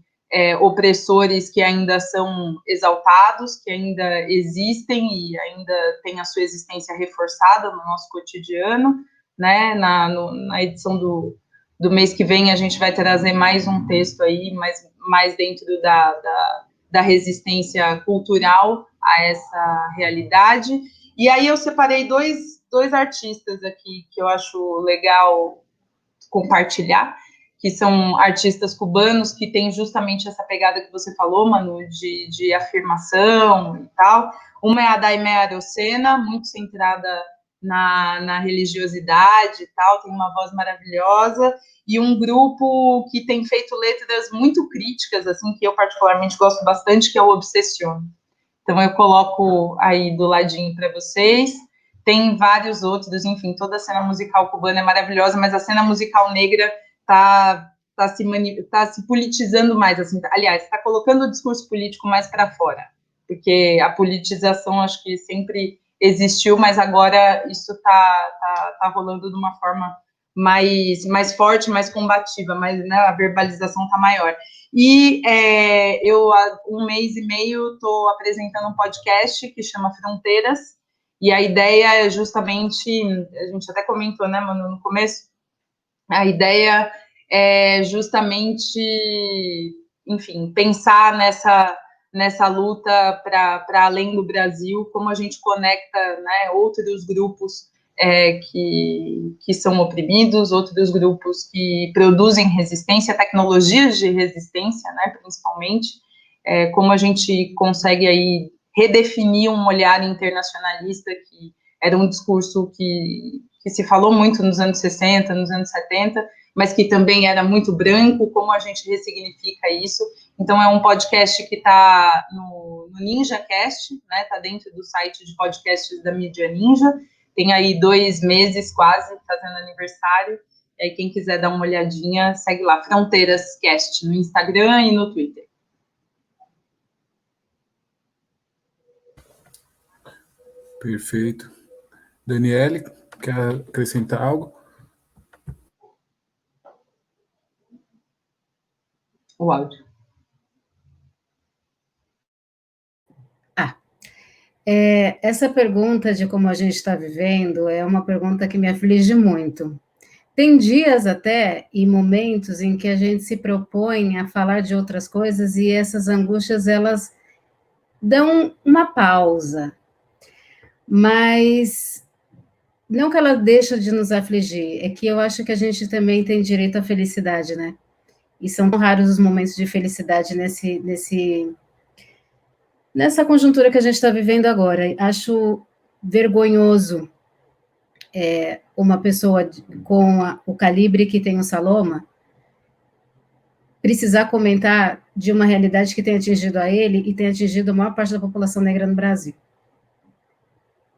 opressores que ainda são exaltados, que ainda existem e ainda têm a sua existência reforçada no nosso cotidiano, né? Na edição do mês que vem a gente vai trazer mais um texto aí, mais dentro da resistência cultural a essa realidade. E aí eu separei dois artistas aqui que eu acho legal compartilhar, que são artistas cubanos que têm justamente essa pegada que você falou, Manu, de afirmação e tal. Uma é a Daimé Arocena, muito centrada na religiosidade e tal, tem uma voz maravilhosa, e um grupo que tem feito letras muito críticas, assim, que eu particularmente gosto bastante, que é o Obsession. Então eu coloco aí do ladinho para vocês. Tem vários outros, enfim, toda a cena musical cubana é maravilhosa, mas a cena musical negra tá se politizando mais, assim, aliás, está colocando o discurso político mais para fora, porque a politização acho que sempre existiu, mas agora isso tá rolando de uma forma mais forte, mais combativa, mas, né, a verbalização está maior. E eu, há 1 mês e meio, estou apresentando um podcast que chama Fronteiras, e a ideia é justamente, a gente até comentou, né, Manu, no começo, a ideia é justamente, enfim, pensar nessa luta para além do Brasil, como a gente conecta, né, outros grupos que são oprimidos, outros grupos que produzem resistência, tecnologias de resistência, né, principalmente, como a gente consegue aí redefinir um olhar internacionalista, que era um discurso que se falou muito nos anos 60, nos anos 70, mas que também era muito branco, como a gente ressignifica isso. Então, é um podcast que está no NinjaCast, né, está dentro do site de podcasts da Mídia Ninja, tem aí 2 meses quase, fazendo aniversário, e aí quem quiser dar uma olhadinha, segue lá, Fronteiras Cast, no Instagram e no Twitter. Perfeito. Daniele, quer acrescentar algo? O áudio. Essa pergunta de como a gente está vivendo é uma pergunta que me aflige muito. Tem dias até e momentos em que a gente se propõe a falar de outras coisas e essas angústias, elas dão uma pausa. Mas não que ela deixa de nos afligir, é que eu acho que a gente também tem direito à felicidade, né? E são tão raros os momentos de felicidade nessa conjuntura que a gente está vivendo agora. Acho vergonhoso uma pessoa com o calibre que tem o Saloma precisar comentar de uma realidade que tem atingido a ele e tem atingido a maior parte da população negra no Brasil,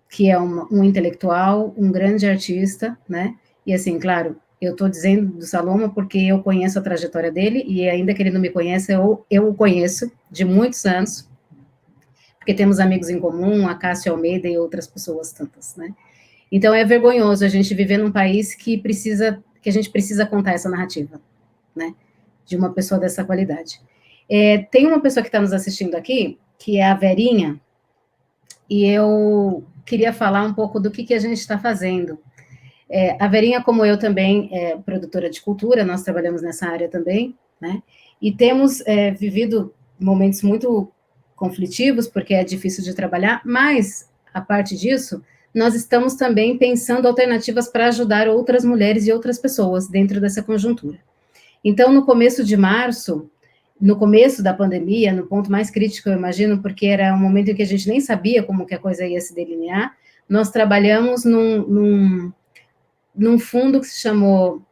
que é um intelectual, um grande artista, né? E assim, claro, eu estou dizendo do Saloma porque eu conheço a trajetória dele e ainda que ele não me conheça, eu o conheço de muitos anos, porque temos amigos em comum, a Cássia Almeida e outras pessoas tantas, né? Então é vergonhoso a gente viver num país que a gente precisa contar essa narrativa, né? De uma pessoa dessa qualidade. Tem uma pessoa que está nos assistindo aqui, que é a Verinha, e eu queria falar um pouco do que a gente está fazendo. A Verinha, como eu também, é produtora de cultura, nós trabalhamos nessa área também, né? E temos vivido momentos muito conflitivos, porque é difícil de trabalhar, mas, a parte disso, nós estamos também pensando alternativas para ajudar outras mulheres e outras pessoas dentro dessa conjuntura. Então, no começo de março, no começo da pandemia, no ponto mais crítico, eu imagino, porque era um momento em que a gente nem sabia como que a coisa ia se delinear, nós trabalhamos num fundo que se chamou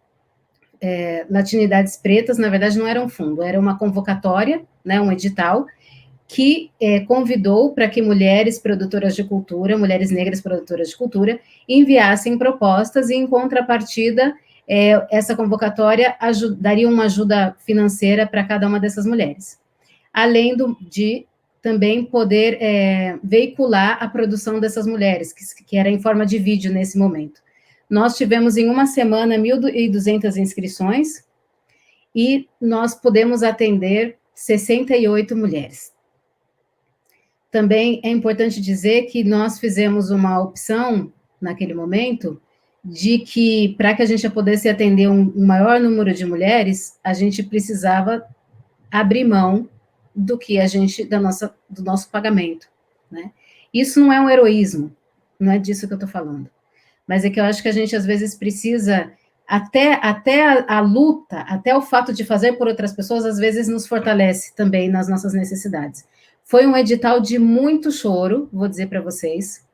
Latinidades Pretas. Na verdade, não era um fundo, era uma convocatória, né, um edital, que convidou para que mulheres produtoras de cultura, mulheres negras produtoras de cultura, enviassem propostas e, em contrapartida, essa convocatória daria uma ajuda financeira para cada uma dessas mulheres, além de também poder veicular a produção dessas mulheres, que era em forma de vídeo nesse momento. Nós tivemos em uma semana 1.200 inscrições e nós pudemos atender 68 mulheres. Também é importante dizer que nós fizemos uma opção, naquele momento, de que, para que a gente pudesse atender um maior número de mulheres, a gente precisava abrir mão do nosso pagamento, né? Isso não é um heroísmo, não é disso que eu estou falando, mas é que eu acho que a gente, às vezes, precisa, até a luta, até o fato de fazer por outras pessoas, às vezes nos fortalece também nas nossas necessidades. Foi um edital de muito choro, vou dizer para vocês.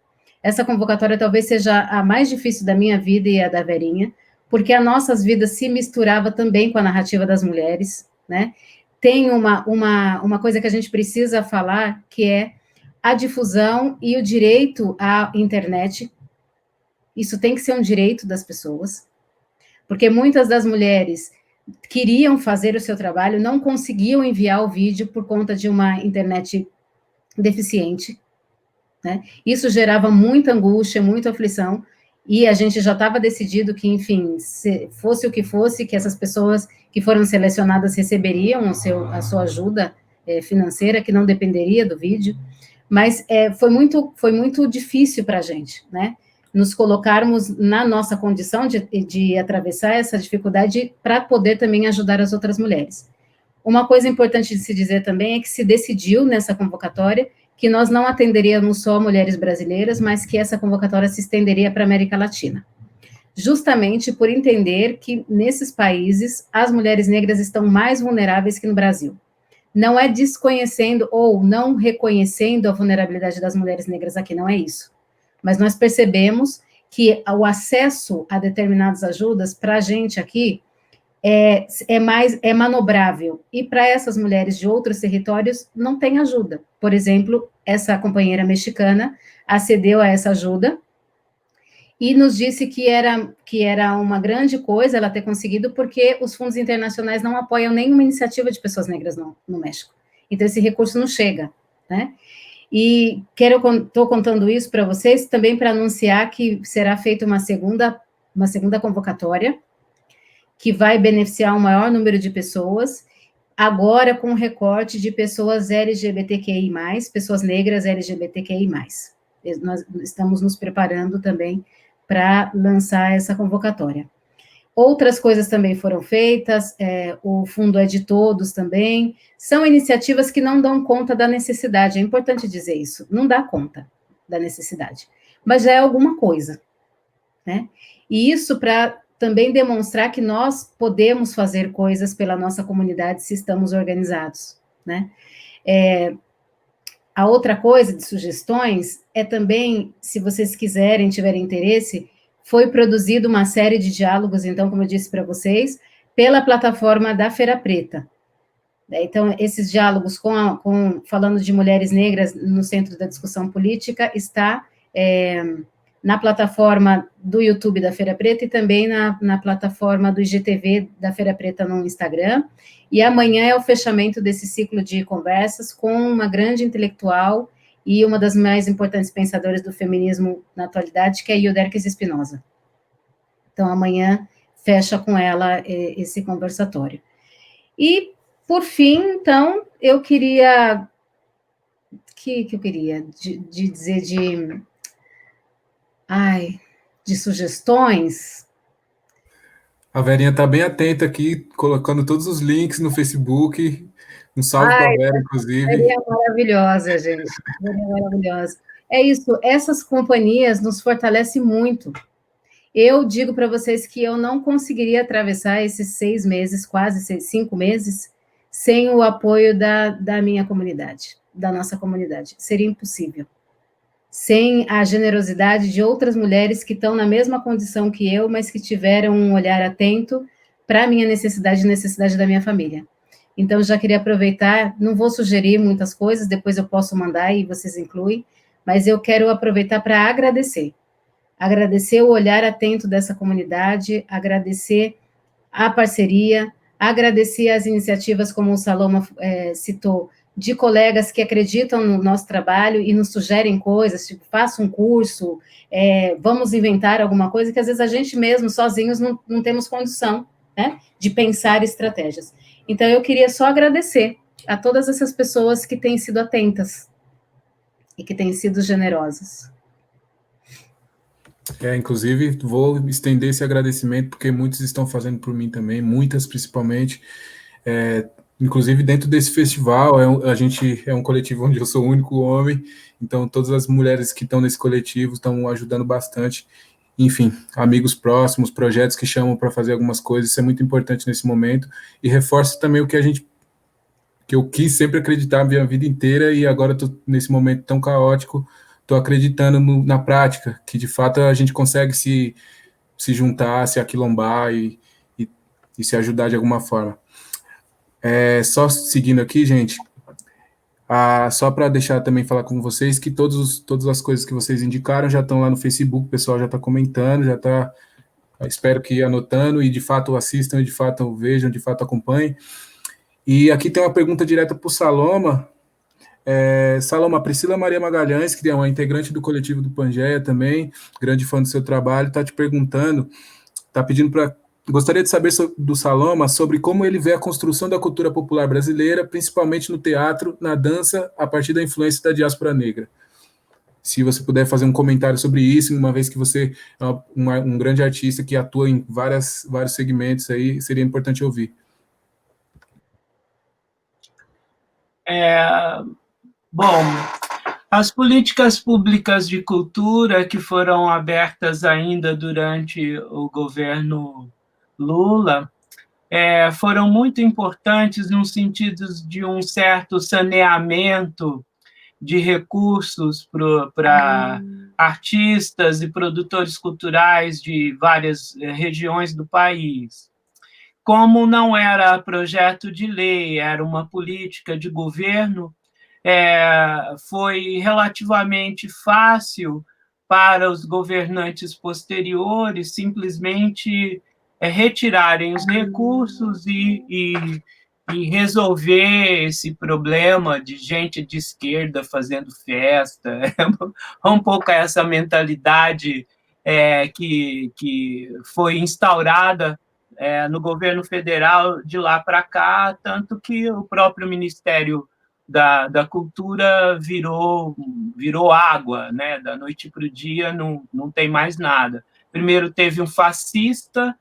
Essa convocatória talvez seja a mais difícil da minha vida e a da Verinha, porque as nossas vidas se misturava também com a narrativa das mulheres, né? Tem uma coisa que a gente precisa falar, que é a difusão e o direito à internet. Isso tem que ser um direito das pessoas, porque muitas das mulheres queriam fazer o seu trabalho, não conseguiam enviar o vídeo por conta de uma internet deficiente, né? Isso gerava muita angústia, muita aflição, e a gente já estava decidido que, enfim, se fosse o que fosse, que essas pessoas que foram selecionadas receberiam a sua ajuda financeira, que não dependeria do vídeo, mas foi muito difícil para a gente, né? Nos colocarmos na nossa condição de atravessar essa dificuldade para poder também ajudar as outras mulheres. Uma coisa importante de se dizer também é que se decidiu nessa convocatória que nós não atenderíamos só mulheres brasileiras, mas que essa convocatória se estenderia para a América Latina. Justamente por entender que nesses países as mulheres negras estão mais vulneráveis que no Brasil. Não é desconhecendo ou não reconhecendo a vulnerabilidade das mulheres negras aqui, não é isso. Mas nós percebemos que o acesso a determinadas ajudas, para a gente aqui, é manobrável. E para essas mulheres de outros territórios, não tem ajuda. Por exemplo, essa companheira mexicana acedeu a essa ajuda e nos disse que era uma grande coisa ela ter conseguido, porque os fundos internacionais não apoiam nenhuma iniciativa de pessoas negras no México. Então, esse recurso não chega, né? E estou contando isso para vocês também para anunciar que será feita uma segunda convocatória, que vai beneficiar um maior número de pessoas, agora com recorte de pessoas LGBTQI+, pessoas negras LGBTQI+. Nós estamos nos preparando também para lançar essa convocatória. Outras coisas também foram feitas, o Fundo é de Todos também, são iniciativas que não dão conta da necessidade, é importante dizer isso, não dá conta da necessidade, mas já é alguma coisa, né? E isso para também demonstrar que nós podemos fazer coisas pela nossa comunidade se estamos organizados, né? A outra coisa de sugestões é também, se vocês quiserem, tiverem interesse, foi produzida uma série de diálogos, então, como eu disse para vocês, pela plataforma da Feira Preta. Então, esses diálogos falando de mulheres negras no centro da discussão política está na plataforma do YouTube da Feira Preta e também na plataforma do IGTV da Feira Preta no Instagram. E amanhã é o fechamento desse ciclo de conversas com uma grande intelectual e uma das mais importantes pensadoras do feminismo na atualidade, que é Ildérquez Espinosa. Então, amanhã fecha com ela esse conversatório. E, por fim, então, eu queria... que eu queria dizer de sugestões. A Verinha está bem atenta aqui, colocando todos os links no Facebook. Um salve para a Vera, inclusive. Verinha é maravilhosa, gente. Verinha é maravilhosa. É isso, essas companhias nos fortalecem muito. Eu digo para vocês que eu não conseguiria atravessar esses 6 meses, quase 5 meses, sem o apoio da minha comunidade, da nossa comunidade. Seria impossível. Sem a generosidade de outras mulheres que estão na mesma condição que eu, mas que tiveram um olhar atento para a minha necessidade e necessidade da minha família. Então, já queria aproveitar, não vou sugerir muitas coisas, depois eu posso mandar e vocês incluem, mas eu quero aproveitar para agradecer. Agradecer o olhar atento dessa comunidade, agradecer a parceria, agradecer as iniciativas, como o Saloma citou, de colegas que acreditam no nosso trabalho e nos sugerem coisas, tipo, faça um curso, vamos inventar alguma coisa, que às vezes a gente mesmo, sozinhos, não temos condição, né, de pensar estratégias. Então, eu queria só agradecer a todas essas pessoas que têm sido atentas e que têm sido generosas. Inclusive, vou estender esse agradecimento, porque muitos estão fazendo por mim também, muitas principalmente. Inclusive, dentro desse festival, a gente é um coletivo onde eu sou o único homem, então todas as mulheres que estão nesse coletivo estão ajudando bastante. Enfim, amigos próximos, projetos que chamam para fazer algumas coisas, isso é muito importante nesse momento, e reforça também o que eu quis sempre acreditar a minha vida inteira, e agora estou nesse momento tão caótico, estou acreditando na prática, que de fato a gente consegue se juntar, se aquilombar e se ajudar de alguma forma. Só seguindo aqui, gente, só para deixar também falar com vocês que todas as coisas que vocês indicaram já estão lá no Facebook, o pessoal já está comentando, já está, espero que anotando, e de fato assistam, e de fato vejam, de fato acompanhem. E aqui tem uma pergunta direta para o Saloma, Saloma, Priscila Maria Magalhães, que é uma integrante do coletivo do Pangeia também, grande fã do seu trabalho, está te perguntando, está pedindo para... Gostaria de saber do Saloma sobre como ele vê a construção da cultura popular brasileira, principalmente no teatro, na dança, a partir da influência da diáspora negra. Se você puder fazer um comentário sobre isso, uma vez que você é um grande artista que atua em vários segmentos aí, seria importante ouvir. Bom, as políticas públicas de cultura que foram abertas ainda durante o governo Lula foram muito importantes no sentido de um certo saneamento de recursos para artistas e produtores culturais de várias regiões do país. Como não era projeto de lei, era uma política de governo, foi relativamente fácil para os governantes posteriores simplesmente retirarem os recursos e resolver esse problema de gente de esquerda fazendo festa. Um pouco essa mentalidade que foi instaurada no governo federal de lá para cá, tanto que o próprio Ministério da Cultura virou água, né? Da noite para o dia não tem mais nada. Primeiro teve um fascista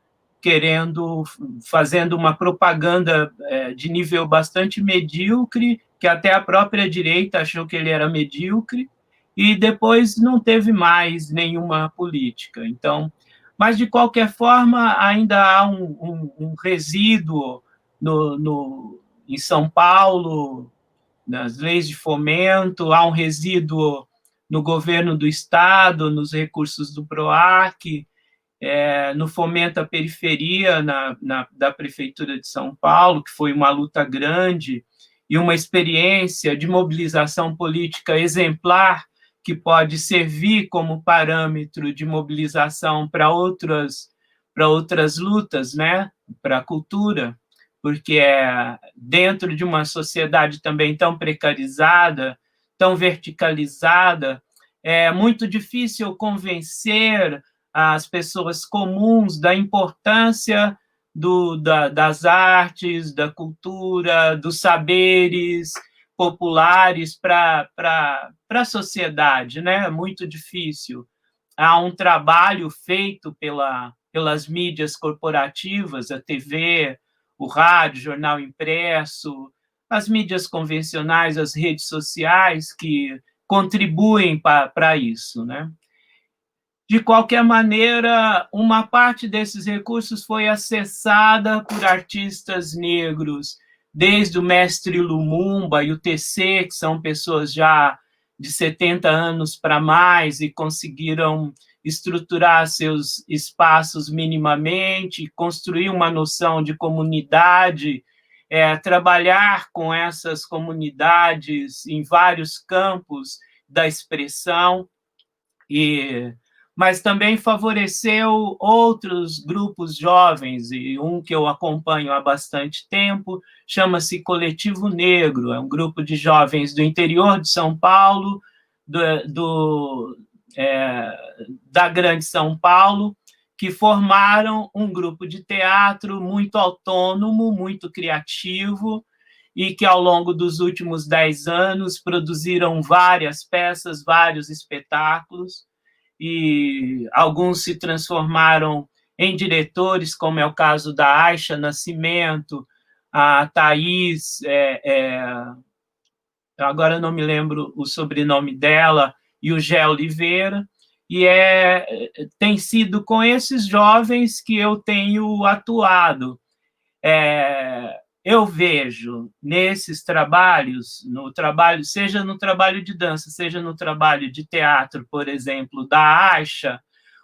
fazendo uma propaganda de nível bastante medíocre, que até a própria direita achou que ele era medíocre, e depois não teve mais nenhuma política. Então, mas, de qualquer forma, ainda há um resíduo em São Paulo, nas leis de fomento, há um resíduo no governo do Estado, nos recursos do PROAC, no Fomento à Periferia da Prefeitura de São Paulo, que foi uma luta grande e uma experiência de mobilização política exemplar, que pode servir como parâmetro de mobilização para outras lutas, né? Para a cultura, porque dentro de uma sociedade também tão precarizada, tão verticalizada, é muito difícil convencer as pessoas comuns da importância das artes, da cultura, dos saberes populares para a sociedade, né? É muito difícil. Há um trabalho feito pelas mídias corporativas, a TV, o rádio, o jornal impresso, as mídias convencionais, as redes sociais, que contribuem para isso, né? De qualquer maneira, uma parte desses recursos foi acessada por artistas negros, desde o mestre Lumumba e o TC, que são pessoas já de 70 anos para mais e conseguiram estruturar seus espaços minimamente, construir uma noção de comunidade, trabalhar com essas comunidades em vários campos da expressão, mas também favoreceu outros grupos jovens, e um que eu acompanho há bastante tempo chama-se Coletivo Negro, é um grupo de jovens do interior de São Paulo, da Grande São Paulo, que formaram um grupo de teatro muito autônomo, muito criativo, e que, ao longo dos últimos 10 anos, produziram várias peças, vários espetáculos, e alguns se transformaram em diretores, como é o caso da Aisha Nascimento, a Thaís, agora não me lembro o sobrenome dela, e o Gé Oliveira, e tem sido com esses jovens que eu tenho atuado. Eu vejo nesses trabalhos, seja no trabalho de dança, seja no trabalho de teatro, por exemplo, da Aisha,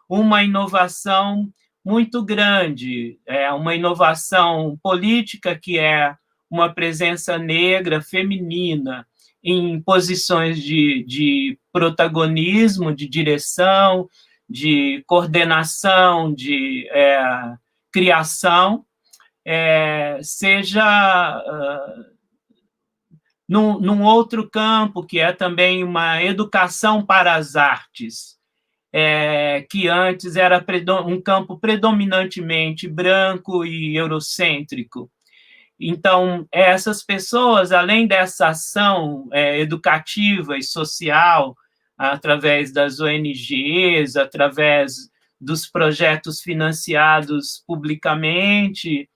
uma inovação muito grande, uma inovação política, que é uma presença negra, feminina, em posições de protagonismo, de direção, de coordenação, de criação, seja num outro campo, que é também uma educação para as artes, que antes era um campo predominantemente branco e eurocêntrico. Então, essas pessoas, além dessa ação educativa e social, através das ONGs, através dos projetos financiados publicamente,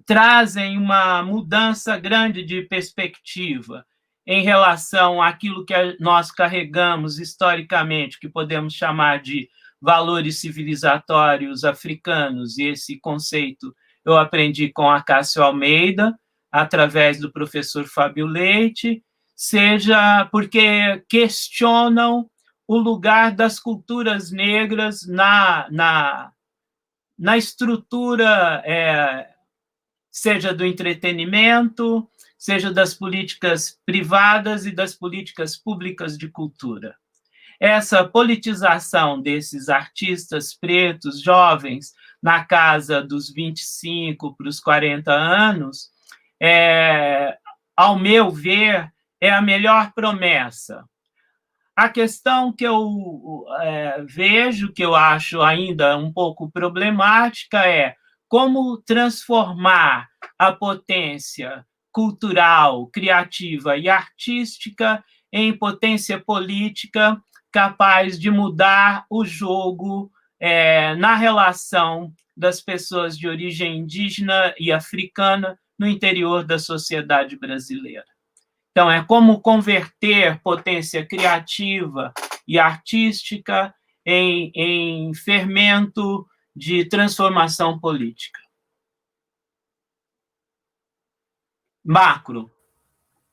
trazem uma mudança grande de perspectiva em relação àquilo que nós carregamos historicamente, que podemos chamar de valores civilizatórios africanos, e esse conceito eu aprendi com Acácio Almeida, através do professor Fábio Leite, seja porque questionam o lugar das culturas negras na estrutura, seja do entretenimento, seja das políticas privadas e das políticas públicas de cultura. Essa politização desses artistas pretos, jovens, na casa dos 25 para os 40 anos, ao meu ver, é a melhor promessa. A questão que eu vejo, que eu acho ainda um pouco problemática, é como transformar a potência cultural, criativa e artística em potência política capaz de mudar o jogo na relação das pessoas de origem indígena e africana no interior da sociedade brasileira. Então, é como converter potência criativa e artística em fermento de transformação política. Macro,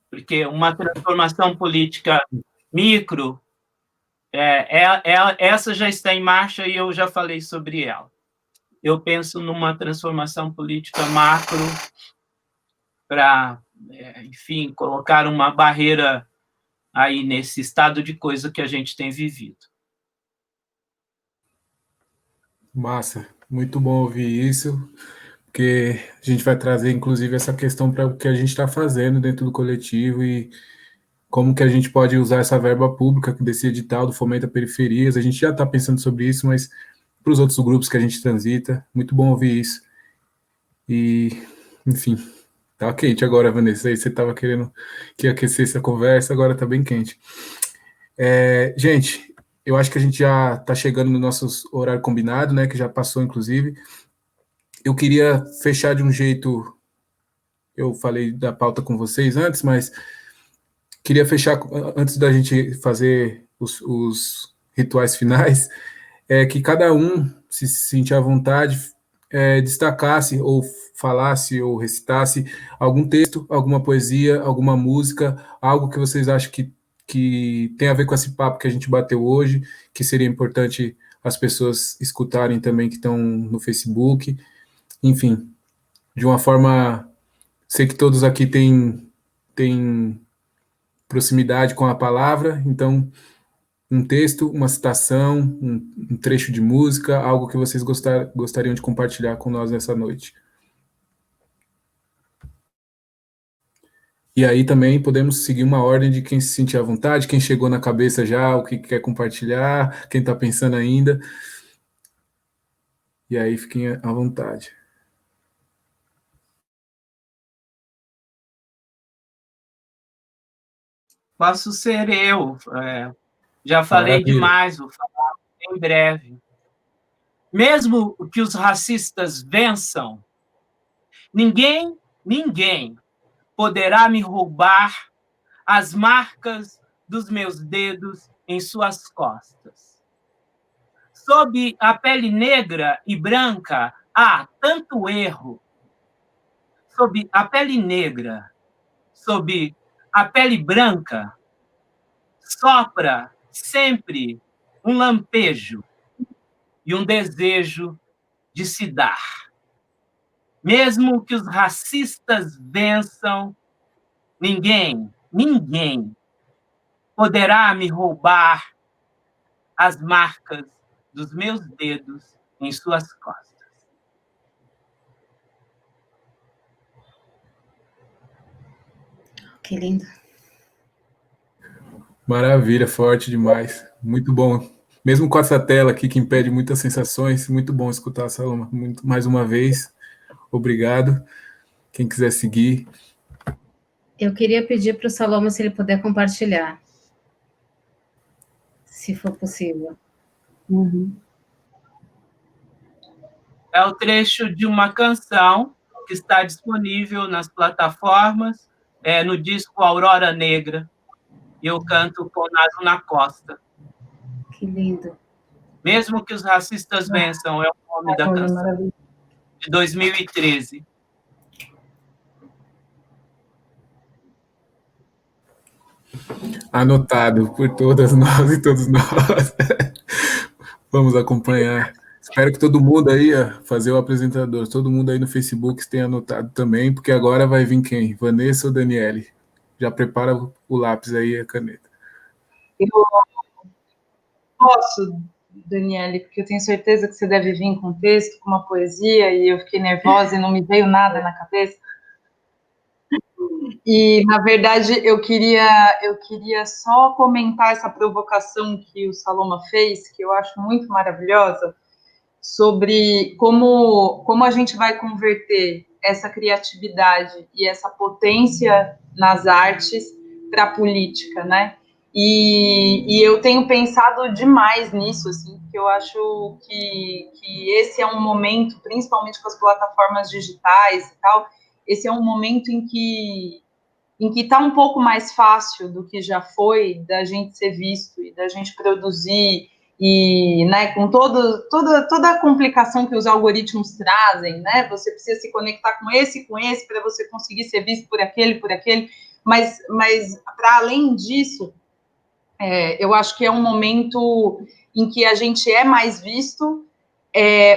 porque uma transformação política micro, essa já está em marcha e eu já falei sobre ela. Eu penso numa transformação política macro para, enfim, colocar uma barreira aí nesse estado de coisa que a gente tem vivido. Massa, muito bom ouvir isso, porque a gente vai trazer, inclusive, essa questão para o que a gente está fazendo dentro do coletivo e como que a gente pode usar essa verba pública desse edital do Fomento a Periferias. A gente já está pensando sobre isso, mas para os outros grupos que a gente transita, muito bom ouvir isso. E, enfim, tá quente agora, Vanessa. Aí você estava querendo que aquecesse a conversa, agora está bem quente. Gente, eu acho que a gente já está chegando no nosso horário combinado, né? Que já passou, inclusive. Eu queria fechar de um jeito. Eu falei da pauta com vocês antes, mas queria fechar antes da gente fazer os rituais finais, que cada um se sentir à vontade, destacasse ou falasse ou recitasse algum texto, alguma poesia, alguma música, algo que vocês acham que tem a ver com esse papo que a gente bateu hoje, que seria importante as pessoas escutarem também que estão no Facebook. Enfim, de uma forma, sei que todos aqui têm proximidade com a palavra, então um texto, uma citação, um trecho de música, algo que vocês gostariam de compartilhar com nós nessa noite. E aí também podemos seguir uma ordem de quem se sentir à vontade, quem chegou na cabeça já, o que quer compartilhar, quem está pensando ainda. E aí fiquem à vontade. Posso ser eu. Já falei Maravilha. demais, vou falar em breve. Mesmo que os racistas vençam, ninguém poderá me roubar as marcas dos meus dedos em suas costas. Sob a pele negra e branca há tanto erro. Sob a pele negra, sob a pele branca, sopra sempre um lampejo e um desejo de se dar. Mesmo que os racistas vençam, ninguém poderá me roubar as marcas dos meus dedos em suas costas. Que lindo. Maravilha, forte demais. Muito bom. Mesmo com essa tela aqui que impede muitas sensações, muito bom escutar a Saloma. Muito, mais uma vez, obrigado. Quem quiser seguir. Eu queria pedir para o Saloma se ele puder compartilhar, se for possível. É o trecho de uma canção que está disponível nas plataformas, no disco Aurora Negra. E eu canto com Naso na Costa. Que lindo. Mesmo que os racistas vençam, é o nome da canção, de 2013. Anotado por todas nós e todos nós. Vamos acompanhar. Espero que todo mundo aí, fazer o apresentador, todo mundo aí no Facebook tenha anotado também, porque agora vai vir quem? Vanessa ou Daniele? Já prepara o lápis aí, a caneta. Eu posso, Daniele, porque eu tenho certeza que você deve vir com um texto, com uma poesia, e eu fiquei nervosa e não me veio nada na cabeça. E, na verdade, eu queria só comentar essa provocação que o Saloma fez, que eu acho muito maravilhosa, sobre como a gente vai converter essa criatividade e essa potência nas artes para a política, né? E eu tenho pensado demais nisso, assim, porque eu acho que esse é um momento, principalmente com as plataformas digitais e tal, esse é um momento em que está um pouco mais fácil do que já foi da gente ser visto e da gente produzir, e, né, com toda a complicação que os algoritmos trazem, né, você precisa se conectar com esse para você conseguir ser visto por aquele, mas para além disso, eu acho que é um momento em que a gente é mais visto,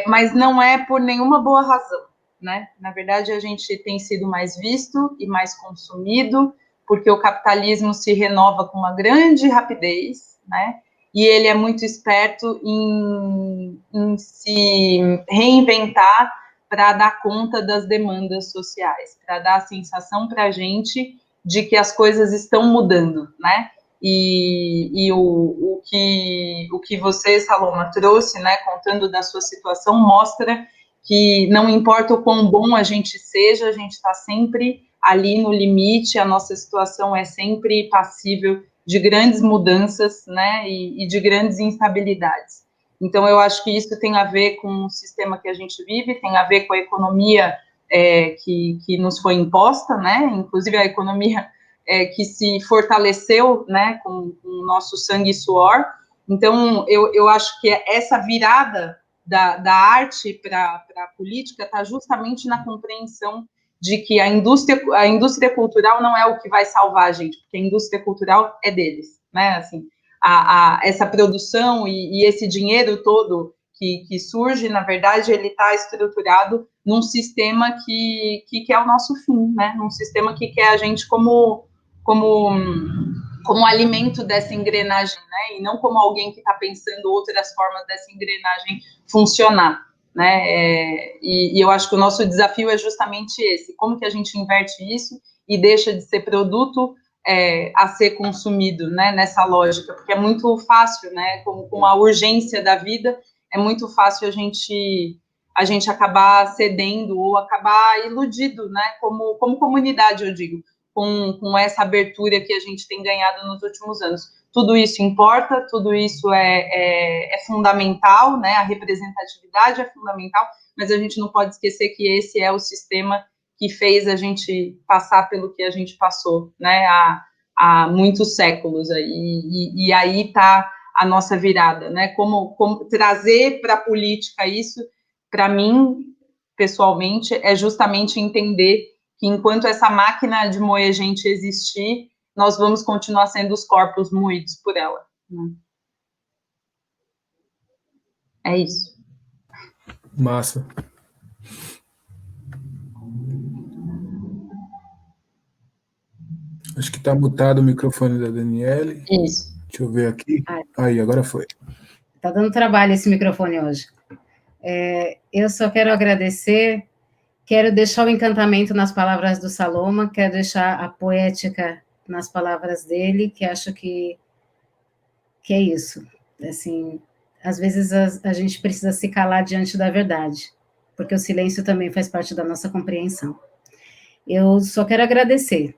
mas não é por nenhuma boa razão, né? Na verdade, a gente tem sido mais visto e mais consumido, porque o capitalismo se renova com uma grande rapidez, né? E ele é muito esperto em se reinventar para dar conta das demandas sociais, para dar a sensação para a gente de que as coisas estão mudando, né? E o que você, Saloma, trouxe, né, contando da sua situação, mostra que não importa o quão bom a gente seja, a gente está sempre ali no limite, a nossa situação é sempre passível de grandes mudanças, né, e de grandes instabilidades. Então, eu acho que isso tem a ver com o sistema que a gente vive, tem a ver com a economia que nos foi imposta, né, inclusive a economia que se fortaleceu, né, com o nosso sangue e suor. Então, eu acho que essa virada da arte para a política está justamente na compreensão de que a indústria cultural não é o que vai salvar a gente, porque a indústria cultural é deles, né, assim, essa produção e esse dinheiro todo que surge, na verdade, ele está estruturado num sistema que é o nosso fim, né, num sistema que quer a gente como alimento dessa engrenagem, né? E não como alguém que está pensando outras formas dessa engrenagem funcionar, né? E eu acho que o nosso desafio é justamente esse: como que a gente inverte isso e deixa de ser produto a ser consumido, né? Nessa lógica, porque é muito fácil, né? Com a urgência da vida, é muito fácil a gente acabar cedendo ou acabar iludido, né? Como comunidade, eu digo. Com essa abertura que a gente tem ganhado nos últimos anos. Tudo isso importa, tudo isso é fundamental, né? A representatividade é fundamental, mas a gente não pode esquecer que esse é o sistema que fez a gente passar pelo que a gente passou, né? Há muitos séculos aí, e aí está a nossa virada, né? Como trazer para a política isso, para mim, pessoalmente, é justamente entender que enquanto essa máquina de moer gente existir, nós vamos continuar sendo os corpos moídos por ela. Né? É isso. Massa. Acho que está mutado o microfone da Daniele. Isso. Deixa eu ver aqui. Aí, agora foi. Está dando trabalho esse microfone hoje. Eu só quero agradecer Quero deixar o encantamento nas palavras do Saloma, quero deixar a poética nas palavras dele, que acho que é isso. Assim, às vezes a gente precisa se calar diante da verdade, porque o silêncio também faz parte da nossa compreensão. Eu só quero agradecer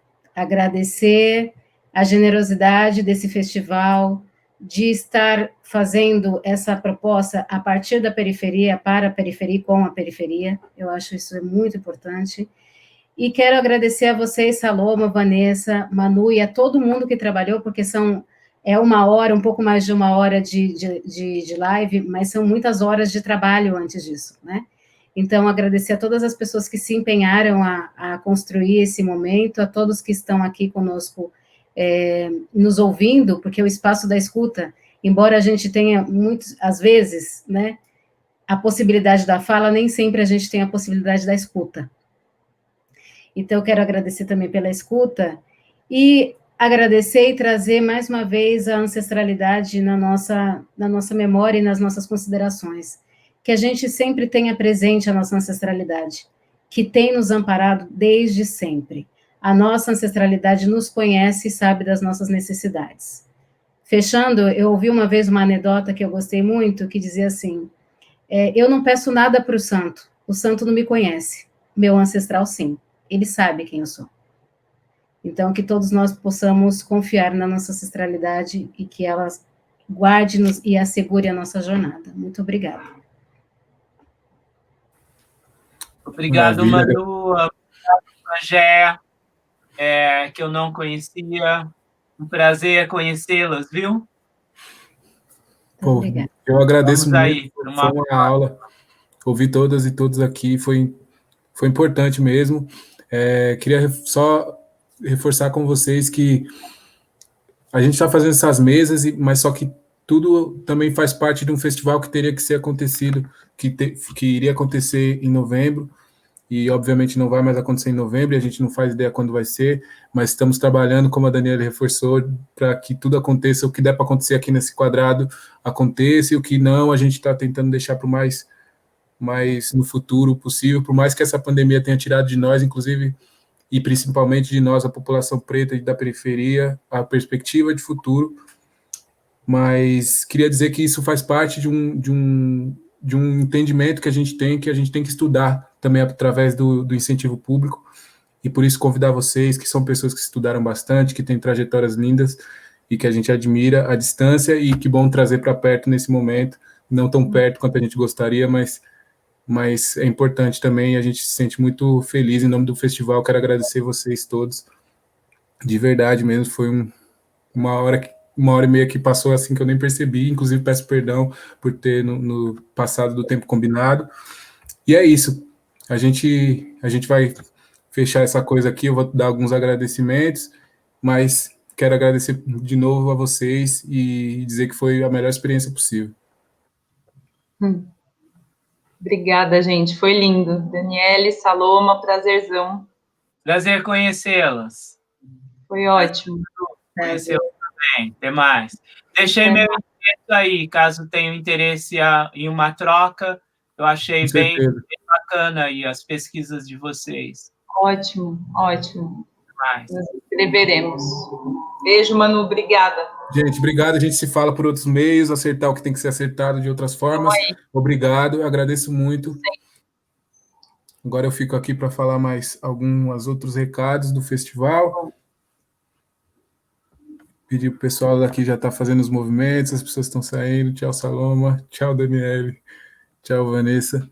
a generosidade desse festival, de estar fazendo essa proposta a partir da periferia, para a periferia, com a periferia. Eu acho isso muito importante. E quero agradecer a vocês, Saloma, Vanessa, Manu, e a todo mundo que trabalhou, porque é uma hora, um pouco mais de uma hora de live, mas são muitas horas de trabalho antes disso, né? Então, agradecer a todas as pessoas que se empenharam a construir esse momento, a todos que estão aqui conosco, nos ouvindo, porque o espaço da escuta, embora a gente tenha muitos, às vezes, né, a possibilidade da fala, nem sempre a gente tem a possibilidade da escuta. Então, eu quero agradecer também pela escuta e agradecer e trazer mais uma vez a ancestralidade na nossa memória e nas nossas considerações. Que a gente sempre tenha presente a nossa ancestralidade, que tem nos amparado desde sempre. A nossa ancestralidade nos conhece e sabe das nossas necessidades. Fechando, eu ouvi uma vez uma anedota que eu gostei muito, que dizia assim, eu não peço nada para o santo não me conhece, meu ancestral sim, ele sabe quem eu sou. Então, que todos nós possamos confiar na nossa ancestralidade e que ela guarde-nos e assegure a nossa jornada. Muito obrigada. Obrigado, Manu. Obrigado, Angé, que eu não conhecia. Um prazer conhecê-las, viu? Pô, eu agradeço muito. Aí, foi uma aula. Ouvir todas e todos aqui foi importante mesmo. Queria só reforçar com vocês que a gente está fazendo essas mesas, mas só que tudo também faz parte de um festival que teria que ser acontecido, que iria acontecer em novembro, e obviamente não vai mais acontecer em novembro, e a gente não faz ideia quando vai ser, mas estamos trabalhando, como a Daniela reforçou, para que tudo aconteça, o que der para acontecer aqui nesse quadrado aconteça, e o que não, a gente está tentando deixar para o mais no futuro possível, por mais que essa pandemia tenha tirado de nós, inclusive, e principalmente de nós, a população preta e da periferia, a perspectiva de futuro, mas queria dizer que isso faz parte de um entendimento que a gente tem que estudar também através do incentivo público, e por isso convidar vocês, que são pessoas que estudaram bastante, que têm trajetórias lindas, e que a gente admira à distância, e que bom trazer para perto nesse momento, não tão perto quanto a gente gostaria, mas é importante também, a gente se sente muito feliz em nome do festival. Quero agradecer vocês todos, de verdade mesmo, foi uma hora e meia que passou assim que eu nem percebi, inclusive peço perdão por ter no passado do tempo combinado, e é isso, a gente vai fechar essa coisa aqui, eu vou dar alguns agradecimentos, mas quero agradecer de novo a vocês e dizer que foi a melhor experiência possível. Obrigada, gente. Foi lindo. Daniele, Saloma, prazerzão. Prazer conhecê-las. Foi ótimo. Conhecê-las também. Até mais. Deixei meu endereço aí, caso tenham interesse em uma troca. Eu achei bem bacana aí as pesquisas de vocês. Ótimo, ótimo. Nos escreveremos. Beijo, Manu. Obrigada. Gente, obrigado. A gente se fala por outros meios, acertar o que tem que ser acertado de outras formas. Obrigado, eu agradeço muito. Sim. Agora eu fico aqui para falar mais alguns outros recados do festival. Pedir para o pessoal daqui já estar fazendo os movimentos, as pessoas estão saindo. Tchau, Saloma. Tchau, Daniele. Tchau, Vanessa.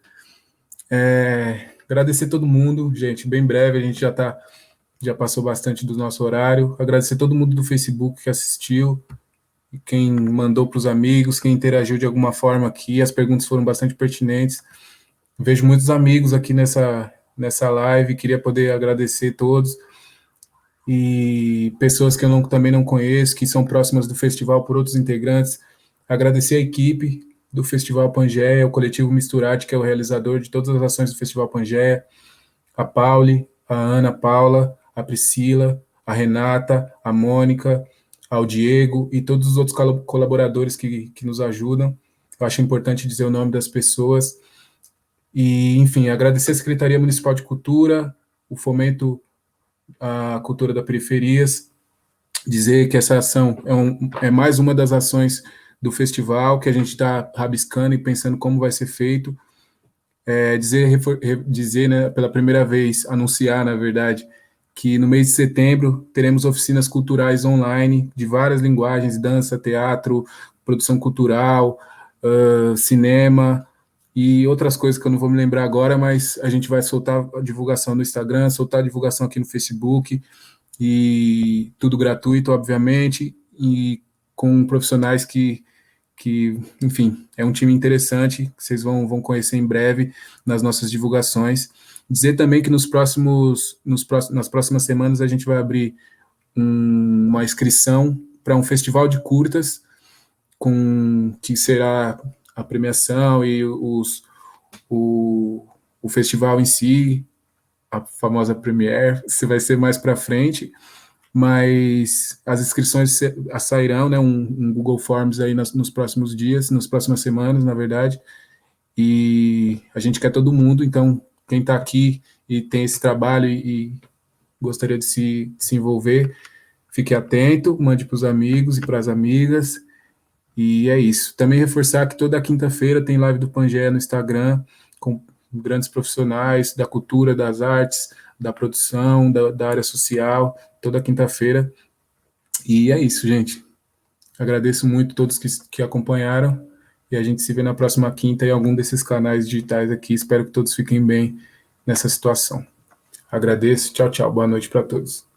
Agradecer todo mundo, gente. Bem breve, a gente já passou bastante do nosso horário. Agradecer todo mundo do Facebook que assistiu, quem mandou para os amigos, quem interagiu de alguma forma aqui. As perguntas foram bastante pertinentes. Vejo muitos amigos aqui nessa live, queria poder agradecer todos. E pessoas que eu também não conheço, que são próximas do festival por outros integrantes. Agradecer a equipe do Festival Pangeia, o coletivo Misturate, que é o realizador de todas as ações do Festival Pangeia, a Pauli, a Ana Paula, a Priscila, a Renata, a Mônica, ao Diego e todos os outros colaboradores que nos ajudam. Eu acho importante dizer o nome das pessoas. E, enfim, agradecer a Secretaria Municipal de Cultura, o fomento à cultura das periferias, dizer que essa ação é mais uma das ações do festival, que a gente está rabiscando e pensando como vai ser feito. Dizer, né, pela primeira vez, anunciar, na verdade, que no mês de setembro teremos oficinas culturais online de várias linguagens, dança, teatro, produção cultural, cinema e outras coisas que eu não vou me lembrar agora, mas a gente vai soltar a divulgação no Instagram, soltar a divulgação aqui no Facebook, e tudo gratuito, obviamente, e com profissionais enfim, é um time interessante, que vocês vão conhecer em breve nas nossas divulgações. Dizer também que nas próximas semanas a gente vai abrir uma inscrição para um festival de curtas, que será a premiação e o festival em si, a famosa premiere, se vai ser mais para frente, mas as inscrições sairão, né, um Google Forms aí nos próximos dias, nas próximas semanas, na verdade, e a gente quer todo mundo, então quem está aqui e tem esse trabalho e gostaria de se envolver, fique atento, mande para os amigos e para as amigas, e é isso. Também reforçar que toda quinta-feira tem live do Pangeia no Instagram, com grandes profissionais da cultura, das artes, da produção, da área social, toda quinta-feira. E é isso, gente. Agradeço muito a todos que acompanharam, e a gente se vê na próxima quinta em algum desses canais digitais aqui. Espero que todos fiquem bem nessa situação. Agradeço. Tchau, tchau. Boa noite para todos.